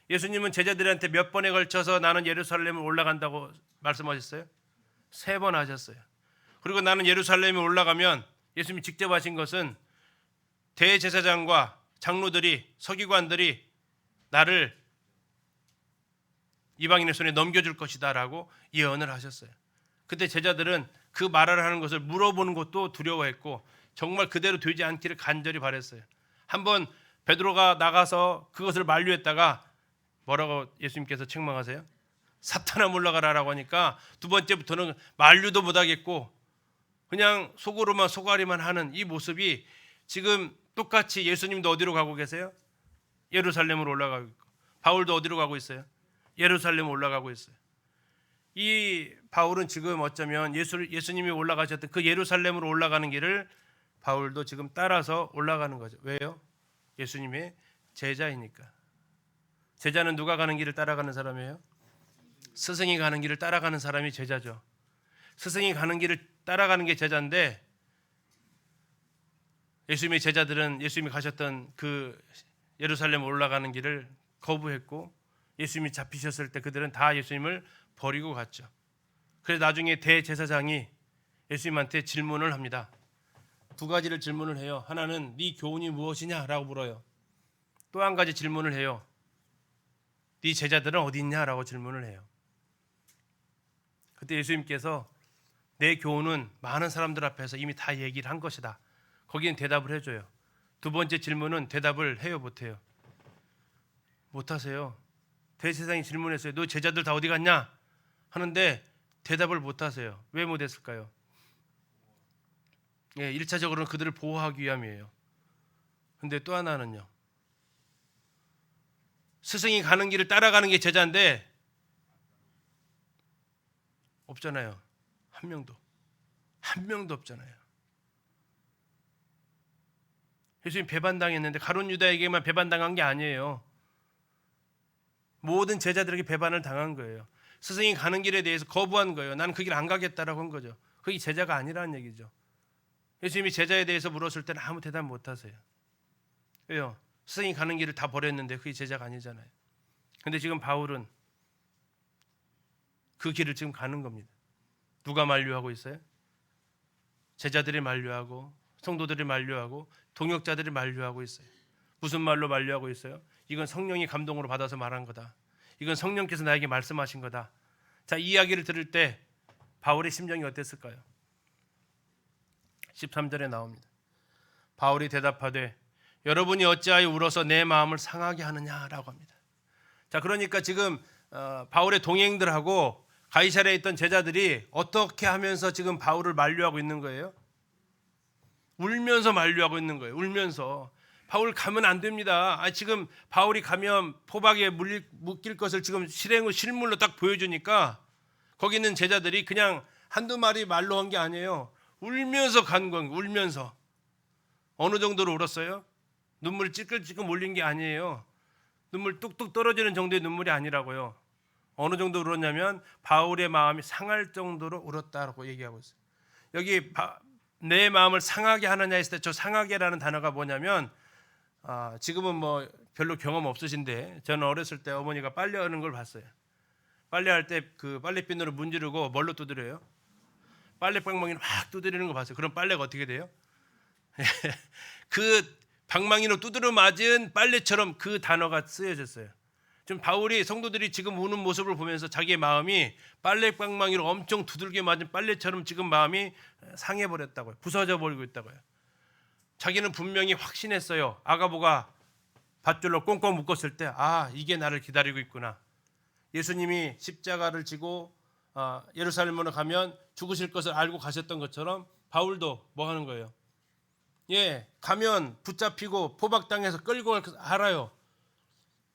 예수님은 제자들한테 몇 번에 걸쳐서 나는 예루살렘을 올라간다고 말씀하셨어요? 3번 하셨어요. 그리고 나는 예루살렘에 올라가면 예수님이 직접 하신 것은 대제사장과 장로들이, 서기관들이 나를 이방인의 손에 넘겨줄 것이다 라고 예언을 하셨어요. 그때 제자들은 그 말을 하는 것을 물어보는 것도 두려워했고 정말 그대로 되지 않기를 간절히 바랬어요. 한번 베드로가 나가서 그것을 만류했다가 뭐라고 예수님께서 책망하세요? 사탄아 물러가라라고 하니까 두 번째부터는 만류도 못하겠고 그냥 속으로만 속앓이만 하는 이 모습이 지금 똑같이 예수님도 어디로 가고 계세요? 예루살렘으로 올라가고 있고 바울도 어디로 가고 있어요? 예루살렘으로 올라가고 있어요. 이 바울은 지금 어쩌면 예수님이 올라가셨던 그 예루살렘으로 올라가는 길을 바울도 지금 따라서 올라가는 거죠. 왜요? 예수님의 제자이니까. 제자는 누가 가는 길을 따라가는 사람이에요? 스승이 가는 길을 따라가는 사람이 제자죠. 스승이 가는 길을 따라가는 게 제자인데 예수님의 제자들은 예수님이 가셨던 그 예루살렘 올라가는 길을 거부했고 예수님이 잡히셨을 때 그들은 다 예수님을 버리고 갔죠. 그래서 나중에 대제사장이 예수님한테 질문을 합니다. 2가지를 질문을 해요. 하나는 네 교훈이 무엇이냐라고 물어요. 또 한 가지 질문을 해요. 네 제자들은 어디 있냐라고 질문을 해요. 그때 예수님께서 내 교훈은 많은 사람들 앞에서 이미 다 얘기를 한 것이다. 거기는 대답을 해줘요. 2번째 질문은 대답을 해요, 못해요? 못하세요. 대제사장이 질문했어요. 너 제자들 다 어디 갔냐? 하는데 대답을 못하세요. 왜 못했을까요? 1차적으로는 그들을 보호하기 위함이에요. 근데 또 하나는요. 스승이 가는 길을 따라가는 게 제자인데 없잖아요. 한 명도 없잖아요. 예수님 배반당했는데 가룟 유다에게만 배반당한 게 아니에요. 모든 제자들에게 배반을 당한 거예요. 스승이 가는 길에 대해서 거부한 거예요. 나는 그 길 안 가겠다라고 한 거죠. 그게 제자가 아니라는 얘기죠. 예수님이 제자에 대해서 물었을 때는 아무 대답 못 하세요. 왜요? 스승이 가는 길을 다 버렸는데 그게 제자가 아니잖아요. 근데 지금 바울은 그 길을 지금 가는 겁니다. 누가 만류하고 있어요? 제자들이 만류하고 성도들이 만류하고 동역자들이 만류하고 있어요. 무슨 말로 만류하고 있어요? 이건 성령이 감동으로 받아서 말한 거다. 이건 성령께서 나에게 말씀하신 거다. 자, 이 이야기를 들을 때 바울의 심정이 어땠을까요? 13절에 나옵니다. 바울이 대답하되 여러분이 어찌하여 울어서 내 마음을 상하게 하느냐라고 합니다. 자, 그러니까 지금 바울의 동행들하고 가이사랴에 있던 제자들이 어떻게 하면서 지금 바울을 만류하고 있는 거예요? 울면서 만류하고 있는 거예요. 울면서 바울 가면 안 됩니다. 지금 바울이 가면 포박에 묶일 것을 지금 실물로 딱 보여주니까 거기 있는 제자들이 그냥 한두 마리 말로 한 게 아니에요. 울면서 간 건 울면서. 어느 정도로 울었어요? 눈물이 찔끔찔끔 몰린 게 아니에요. 눈물 뚝뚝 떨어지는 정도의 눈물이 아니라고요. 어느 정도 울었냐면 바울의 마음이 상할 정도로 울었다라고 얘기하고 있어요. 여기 내 마음을 상하게 하느냐 했을 때 저 상하게라는 단어가 뭐냐면 지금은 뭐 별로 경험 없으신데 저는 어렸을 때 어머니가 빨래하는 걸 봤어요. 빨래할 때 그 빨래비누로 문지르고 뭘로 두드려요? 빨래방망이로 막 두드리는 거 봤어요. 그럼 빨래가 어떻게 돼요? 그 방망이로 두드려 맞은 빨래처럼 그 단어가 쓰여졌어요. 지금 바울이 성도들이 지금 우는 모습을 보면서 자기의 마음이 빨래방망이로 엄청 두들겨 맞은 빨래처럼 지금 마음이 상해버렸다고요. 부서져 버리고 있다고요. 자기는 분명히 확신했어요. 아가보가 밧줄로 꽁꽁 묶었을 때 이게 나를 기다리고 있구나. 예수님이 십자가를 지고 예루살렘으로 가면 죽으실 것을 알고 가셨던 것처럼 바울도 뭐 하는 거예요? 가면 붙잡히고 포박당해서 끌고 갈 것을 알아요.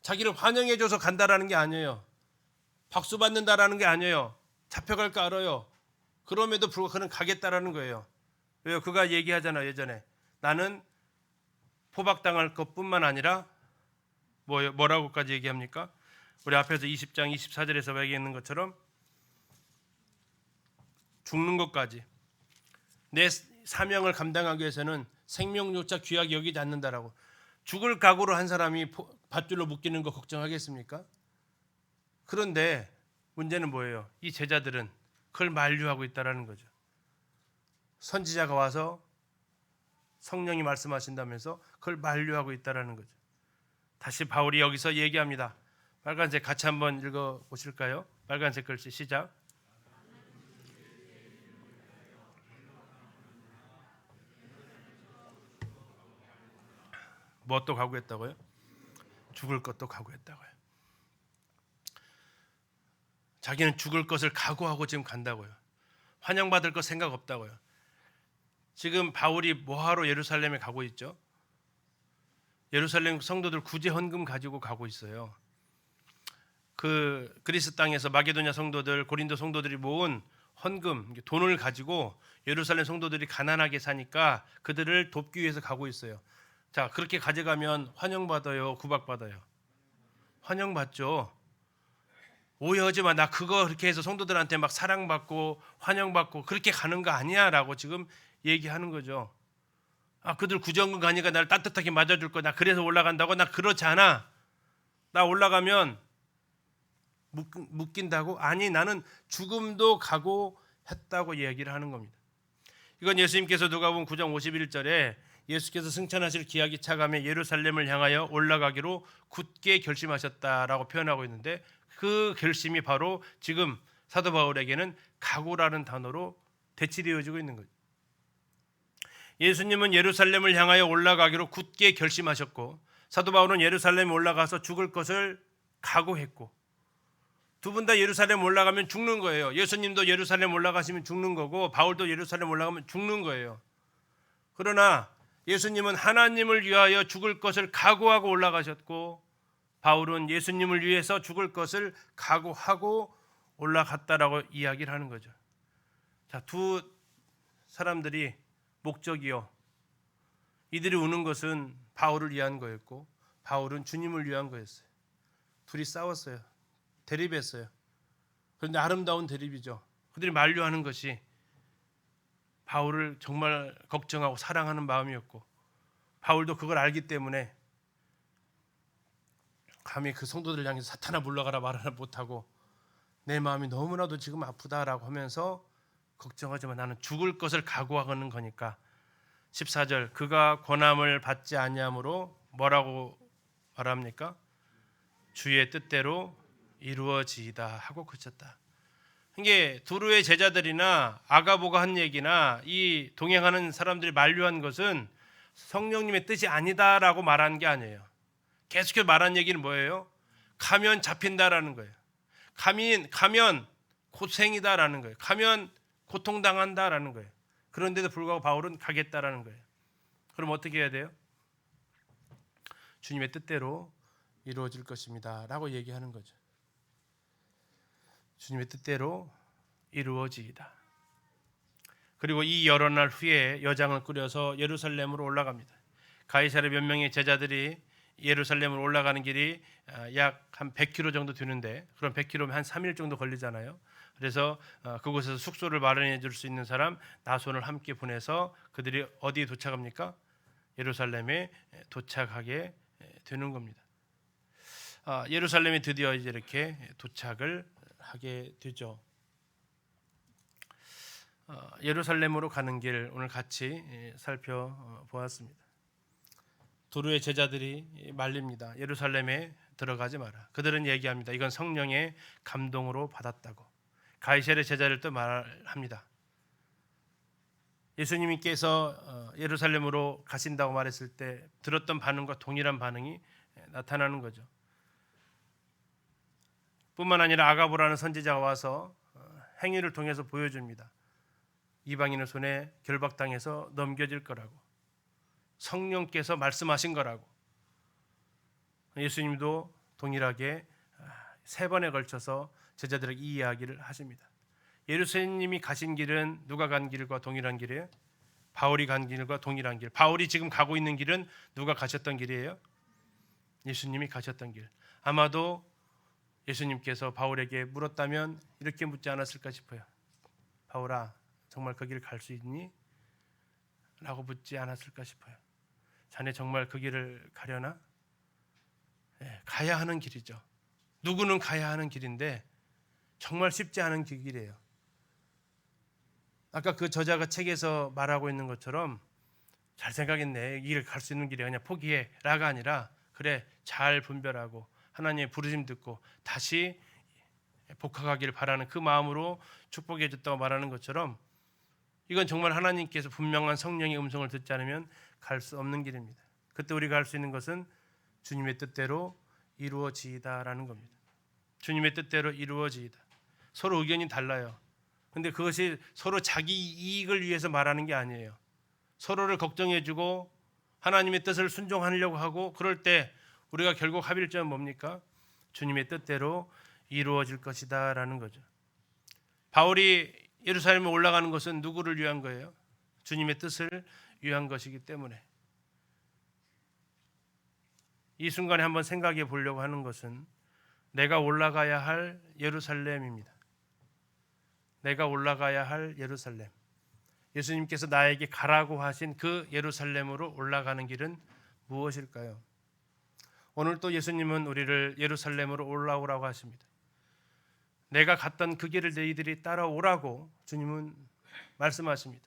자기를 환영해줘서 간다라는 게 아니에요. 박수 받는다라는 게 아니에요. 잡혀갈 거 알아요. 그럼에도 불구하고 그는 가겠다라는 거예요. 왜요? 그가 얘기하잖아요. 예전에 나는 포박당할 것뿐만 아니라 뭐라고까지 얘기합니까? 우리 앞에서 20장 24절에서 얘기했는 것처럼 죽는 것까지 사명을 감당하기 위해서는 생명조차 귀하게 여기지 않는다라고. 죽을 각오로 한 사람이 밧줄로 묶이는 거 걱정하겠습니까? 그런데 문제는 뭐예요? 이 제자들은 그걸 만류하고 있다라는 거죠. 선지자가 와서 성령이 말씀하신다면서 그걸 만류하고 있다라는 거죠. 다시 바울이 여기서 얘기합니다. 빨간색 같이 한번 읽어 보실까요? 빨간색 글씨 시작. 뭣도 각오했다고요? 죽을 것도 각오했다고요. 자기는 죽을 것을 각오하고 지금 간다고요. 환영받을 것 생각 없다고요. 지금 바울이 뭐하러 예루살렘에 가고 있죠? 예루살렘 성도들 구제 헌금 가지고 가고 있어요. 그 그리스 땅에서 마게도냐 성도들, 고린도 성도들이 모은 헌금, 돈을 가지고 예루살렘 성도들이 가난하게 사니까 그들을 돕기 위해서 가고 있어요. 자, 그렇게 가져가면 환영받아요, 구박받아요? 환영받죠. 오해하지 마. 나 그거 그렇게 해서 성도들한테 막 사랑받고 환영받고 그렇게 가는 거 아니야라고 지금 얘기하는 거죠. 아, 그들 구제헌금 가니까 나를 따뜻하게 맞아줄 거야. 나 그래서 올라간다고? 나 그렇지 않아. 나 올라가면 묶인다고? 아니, 나는 죽음도 각오했다고 얘기를 하는 겁니다. 이건 예수님께서 누가복음 9장 51절에 예수께서 승천하실 기약이 차감해 예루살렘을 향하여 올라가기로 굳게 결심하셨다라고 표현하고 있는데, 그 결심이 바로 지금 사도 바울에게는 각오라는 단어로 대치되어지고 있는 거죠. 예수님은 예루살렘을 향하여 올라가기로 굳게 결심하셨고, 사도 바울은 예루살렘에 올라가서 죽을 것을 각오했고, 두 분 다 예루살렘 올라가면 죽는 거예요. 예수님도 예루살렘 올라가시면 죽는 거고, 바울도 예루살렘 올라가면 죽는 거예요. 그러나 예수님은 하나님을 위하여 죽을 것을 각오하고 올라가셨고, 바울은 예수님을 위해서 죽을 것을 각오하고 올라갔다라고 이야기를 하는 거죠. 자, 두 사람들이 목적이요, 이들이 우는 것은 바울을 위한 거였고 바울은 주님을 위한 거였어요. 둘이 싸웠어요. 대립했어요. 그런데 아름다운 대립이죠. 그들이 만류하는 것이 바울을 정말 걱정하고 사랑하는 마음이었고, 바울도 그걸 알기 때문에 감히 그 성도들 향해서 사탄아 물러가라 말하나 못하고, 내 마음이 너무나도 지금 아프다라고 하면서 걱정하지만 나는 죽을 것을 각오하는 거니까 14절, 그가 권함을 받지 아니함으로 뭐라고 말합니까? 주의 뜻대로 이루어지이다 하고 그쳤다. 이게 두루의 제자들이나 아가보가 한 얘기나 이 동행하는 사람들이 만류한 것은 성령님의 뜻이 아니다라고 말한 게 아니에요. 계속해서 말한 얘기는 뭐예요? 가면 잡힌다라는 거예요. 가면 고생이다라는 거예요. 가면 고통당한다라는 거예요. 그런데도 불구하고 바울은 가겠다라는 거예요. 그럼 어떻게 해야 돼요? 주님의 뜻대로 이루어질 것입니다 라고 얘기하는 거죠. 주님의 뜻대로 이루어지이다. 그리고 이 여러 날 후에 여장을 꾸려서 예루살렘으로 올라갑니다. 가이사랴 몇 명의 제자들이 예루살렘으로 올라가는 길이 약 한 100km 정도 되는데, 그럼 100km면 한 3일 정도 걸리잖아요. 그래서 그곳에서 숙소를 마련해 줄 수 있는 사람 나손을 함께 보내서 그들이 어디에 도착합니까? 예루살렘에 도착하게 되는 겁니다. 예루살렘에 드디어 이제 이렇게 도착을 하게 되죠. 예루살렘으로 가는 길 오늘 같이 살펴보았습니다. 두루의 제자들이 말립니다. 예루살렘에 들어가지 마라. 그들은 얘기합니다. 이건 성령의 감동으로 받았다고. 가이사랴 제자들도 말합니다. 예수님께서 예루살렘으로 가신다고 말했을 때 들었던 반응과 동일한 반응이 나타나는 거죠. 뿐만 아니라 아가보라는 선지자가 와서 행위를 통해서 보여줍니다. 이방인의 손에 결박당해서 넘겨질 거라고, 성령께서 말씀하신 거라고. 예수님도 동일하게 3번에 걸쳐서 제자들에게 이 이야기를 하십니다. 예루살렘이 가신 길은 누가 간 길과 동일한 길이에요? 바울이 간 길과 동일한 길. 바울이 지금 가고 있는 길은 누가 가셨던 길이에요? 예수님이 가셨던 길. 아마도 예수님께서 바울에게 물었다면 이렇게 묻지 않았을까 싶어요. 바울아, 정말 그 길 갈 수 있니? 라고 묻지 않았을까 싶어요. 자네 정말 그 길을 가려나? 가야 하는 길이죠. 누구는 가야 하는 길인데 정말 쉽지 않은 길이에요. 아까 그 저자가 책에서 말하고 있는 것처럼 잘 생각했네, 이 길 갈 수 있는 길이 그냥 포기해 라가 아니라 그래, 잘 분별하고 하나님의 부르심 듣고 다시 복학하기를 바라는 그 마음으로 축복해 줬다고 말하는 것처럼 이건 정말 하나님께서 분명한 성령의 음성을 듣지 않으면 갈 수 없는 길입니다. 그때 우리가 할 수 있는 것은 주님의 뜻대로 이루어지이다라는 겁니다. 주님의 뜻대로 이루어지이다. 서로 의견이 달라요. 근데 그것이 서로 자기 이익을 위해서 말하는 게 아니에요. 서로를 걱정해주고 하나님의 뜻을 순종하려고 하고, 그럴 때 우리가 결국 합의할 점은 뭡니까? 주님의 뜻대로 이루어질 것이다 라는 거죠. 바울이 예루살렘에 올라가는 것은 누구를 위한 거예요? 주님의 뜻을 위한 것이기 때문에. 이 순간에 한번 생각해 보려고 하는 것은 내가 올라가야 할 예루살렘입니다. 내가 올라가야 할 예루살렘. 예수님께서 나에게 가라고 하신 그 예루살렘으로 올라가는 길은 무엇일까요? 오늘 또 예수님은 우리를 예루살렘으로 올라오라고 하십니다. 내가 갔던 그 길을 너희들이 따라오라고 주님은 말씀하십니다.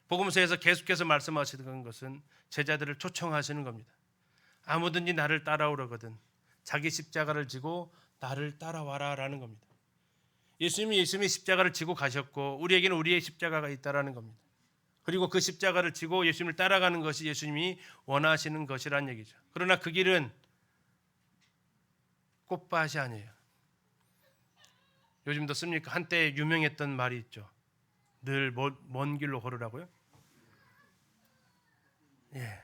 복음서에서 계속해서 말씀하시는 것은 제자들을 초청하시는 겁니다. 아무든지 나를 따라오려거든 자기 십자가를 지고 나를 따라와라 라는 겁니다. 예수님이 예수님의 십자가를 지고 가셨고 우리에게는 우리의 십자가가 있다라는 겁니다. 그리고 그 십자가를 지고 예수님을 따라가는 것이 예수님이 원하시는 것이란 얘기죠. 그러나 그 길은 꽃밭이 아니에요. 요즘도 씁니까? 한때 유명했던 말이 있죠. 늘 먼 길로 걸으라고요? 예,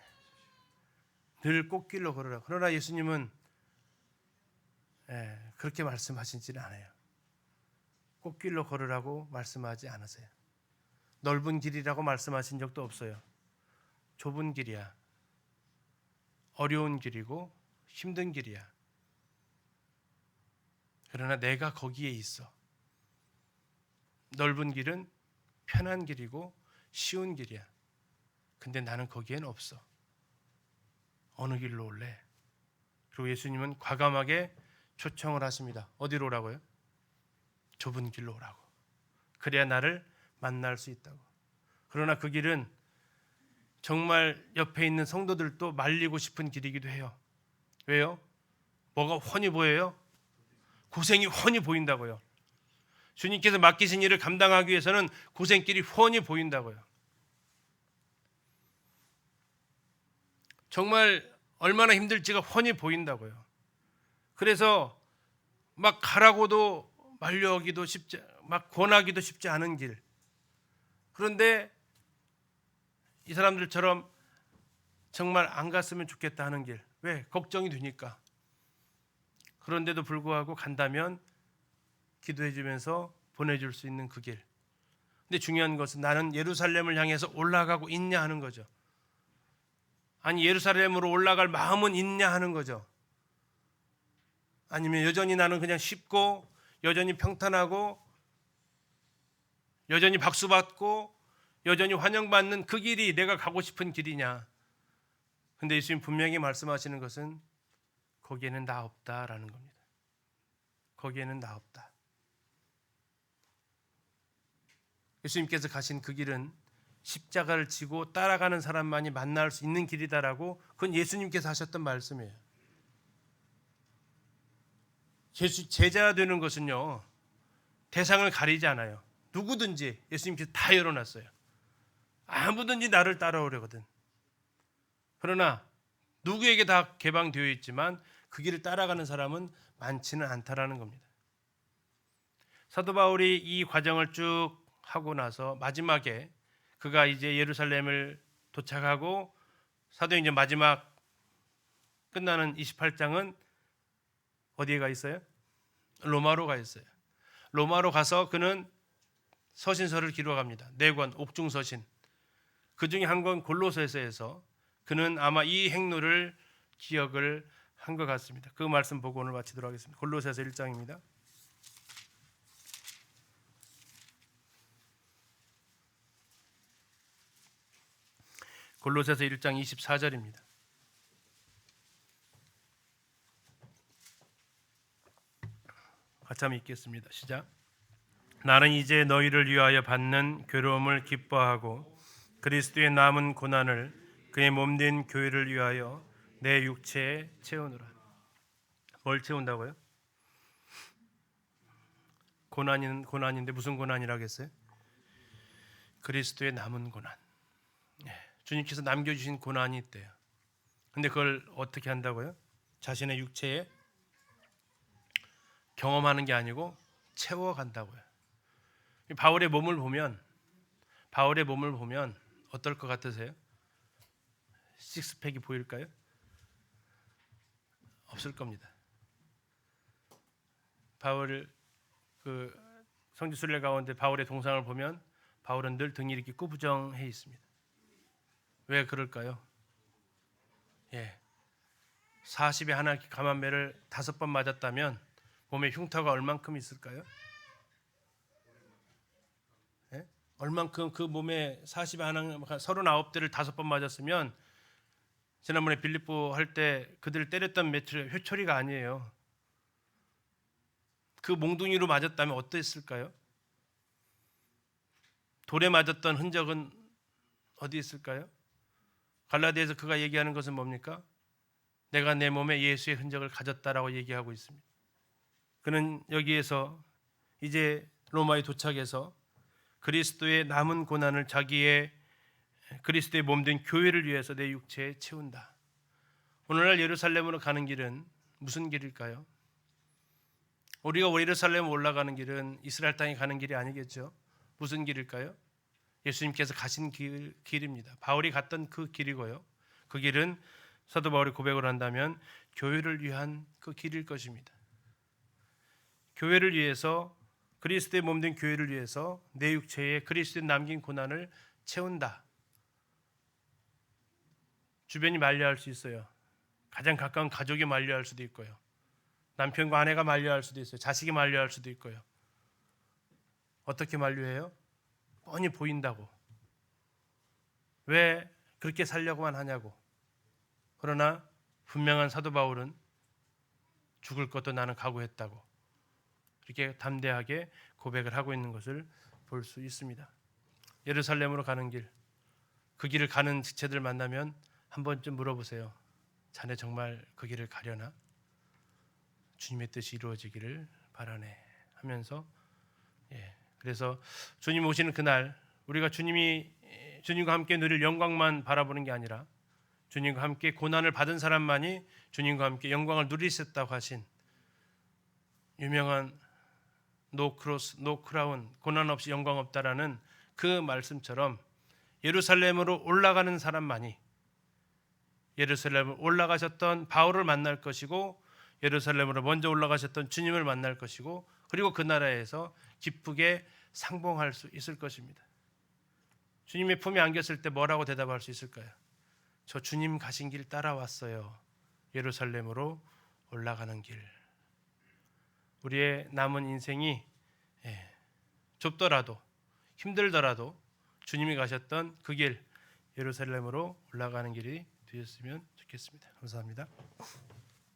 늘 꽃길로 걸으라. 그러나 예수님은 그렇게 말씀하시지는 않아요. 꽃길로 걸으라고 말씀하지 않으세요. 넓은 길이라고 말씀하신 적도 없어요. 좁은 길이야. 어려운 길이고 힘든 길이야. 그러나 내가 거기에 있어. 넓은 길은 편한 길이고 쉬운 길이야. 근데 나는 거기엔 없어. 어느 길로 올래? 그리고 예수님은 과감하게 초청을 하십니다. 어디로 오라고요? 좁은 길로 오라고. 그래야 나를 만날 수 있다고. 그러나 그 길은 정말 옆에 있는 성도들도 말리고 싶은 길이기도 해요. 왜요? 뭐가 훤히 보여요? 고생이 훤히 보인다고요. 주님께서 맡기신 일을 감당하기 위해서는 고생길이 훤히 보인다고요. 정말 얼마나 힘들지가 훤히 보인다고요. 그래서 막 가라고도 말려오기도 쉽지, 막 권하기도 쉽지 않은 길. 그런데 이 사람들처럼 정말 안 갔으면 좋겠다 하는 길. 왜? 걱정이 되니까. 그런데도 불구하고 간다면 기도해 주면서 보내줄 수 있는 그 길. 근데 중요한 것은 나는 예루살렘을 향해서 올라가고 있냐 하는 거죠. 아니 예루살렘으로 올라갈 마음은 있냐 하는 거죠. 아니면 여전히 나는 그냥 쉽고 여전히 평탄하고 여전히 박수받고 여전히 환영받는 그 길이 내가 가고 싶은 길이냐. 근데 예수님 분명히 말씀하시는 것은 거기에는 나 없다라는 겁니다. 거기에는 나 없다. 예수님께서 가신 그 길은 십자가를 지고 따라가는 사람만이 만날 수 있는 길이다라고, 그건 예수님께서 하셨던 말씀이에요. 제자 되는 것은요, 대상을 가리지 않아요. 누구든지 예수님께서 다 열어놨어요. 아무든지 나를 따라오려거든. 그러나 누구에게 다 개방되어 있지만 그 길을 따라가는 사람은 많지는 않다라는 겁니다. 사도 바울이 이 과정을 쭉 하고 나서 마지막에 그가 이제 예루살렘을 도착하고 사도행전 마지막 끝나는 28장은 어디에 가 있어요? 로마로 가 있어요. 로마로 가서 그는 서신서를 기록합니다. 4권 옥중 서신. 그 중에 한 권 골로새서에서 그는 아마 이 행로를 기억을 한 것 같습니다. 그 말씀 보고 오늘 마치도록 하겠습니다. 골로새서 1장입니다. 골로새서 1장 24절입니다. 같이 한번 읽겠습니다. 시작. 나는 이제 너희를 위하여 받는 괴로움을 기뻐하고 그리스도의 남은 고난을 그의 몸된 교회를 위하여 내 육체에 채우노라. 뭘 채운다고요? 고난인데 무슨 고난이라겠어요? 그리스도의 남은 고난. 주님께서 남겨주신 고난이 있대요. 근데 그걸 어떻게 한다고요? 자신의 육체에 경험하는 게 아니고 채워간다고요. 바울의 몸을 보면 어떨 것 같으세요? 식스팩이 보일까요? 없을 겁니다. 바울 성지순례 가운데 바울의 동상을 보면 바울은 늘 등이 이렇게 꾸부정해 있습니다. 왜 그럴까요? 40에 하나 감한매를 5번 맞았다면 몸에 흉터가 얼만큼 있을까요? 얼만큼 그 몸에 40에 하나 39대를 5번 맞았으면 지난번에 빌립보 할 때 그들을 때렸던 매출의 회초리가 아니에요. 그 몽둥이로 맞았다면 어땠을까요? 돌에 맞았던 흔적은 어디 있을까요? 갈라디아에서 그가 얘기하는 것은 뭡니까? 내가 내 몸에 예수의 흔적을 가졌다라고 얘기하고 있습니다. 그는 여기에서 이제 로마에 도착해서 그리스도의 남은 고난을 자기의 그리스도의 몸된 교회를 위해서 내 육체에 채운다. 오늘날 예루살렘으로 가는 길은 무슨 길일까요? 우리가 예루살렘 올라가는 길은 이스라엘 땅에 가는 길이 아니겠죠. 무슨 길일까요? 예수님께서 가신 길입니다. 바울이 갔던 그 길이고요. 그 길은 사도 바울이 고백을 한다면 교회를 위한 그 길일 것입니다. 교회를 위해서, 그리스도의 몸된 교회를 위해서 내 육체에 그리스도의 남긴 고난을 채운다. 주변이 만류할 수 있어요. 가장 가까운 가족이 만류할 수도 있고요. 남편과 아내가 만류할 수도 있어요. 자식이 만류할 수도 있고요. 어떻게 만류해요? 뻔히 보인다고. 왜 그렇게 살려고만 하냐고. 그러나 분명한 사도 바울은 죽을 것도 나는 각오했다고 이렇게 담대하게 고백을 하고 있는 것을 볼 수 있습니다. 예루살렘으로 가는 길, 그 길을 가는 지체들 만나면 한 번쯤 물어보세요. 자네 정말 그 길을 가려나? 주님의 뜻이 이루어지기를 바라네 하면서 그래서 주님 오시는 그날 우리가 주님과 함께 누릴 영광만 바라보는 게 아니라 주님과 함께 고난을 받은 사람만이 주님과 함께 영광을 누릴 수 있다고 하신 유명한 노 크로스, 노 크라운, 고난 없이 영광 없다라는 그 말씀처럼 예루살렘으로 올라가는 사람만이 예루살렘을 올라가셨던 바울을 만날 것이고 예루살렘으로 먼저 올라가셨던 주님을 만날 것이고 그리고 그 나라에서 기쁘게 상봉할 수 있을 것입니다. 주님의 품에 안겼을 때 뭐라고 대답할 수 있을까요? 저 주님 가신 길 따라왔어요. 예루살렘으로 올라가는 길. 우리의 남은 인생이 좁더라도 힘들더라도 주님이 가셨던 그 길 예루살렘으로 올라가는 길이 되었으면 좋겠습니다. 감사합니다.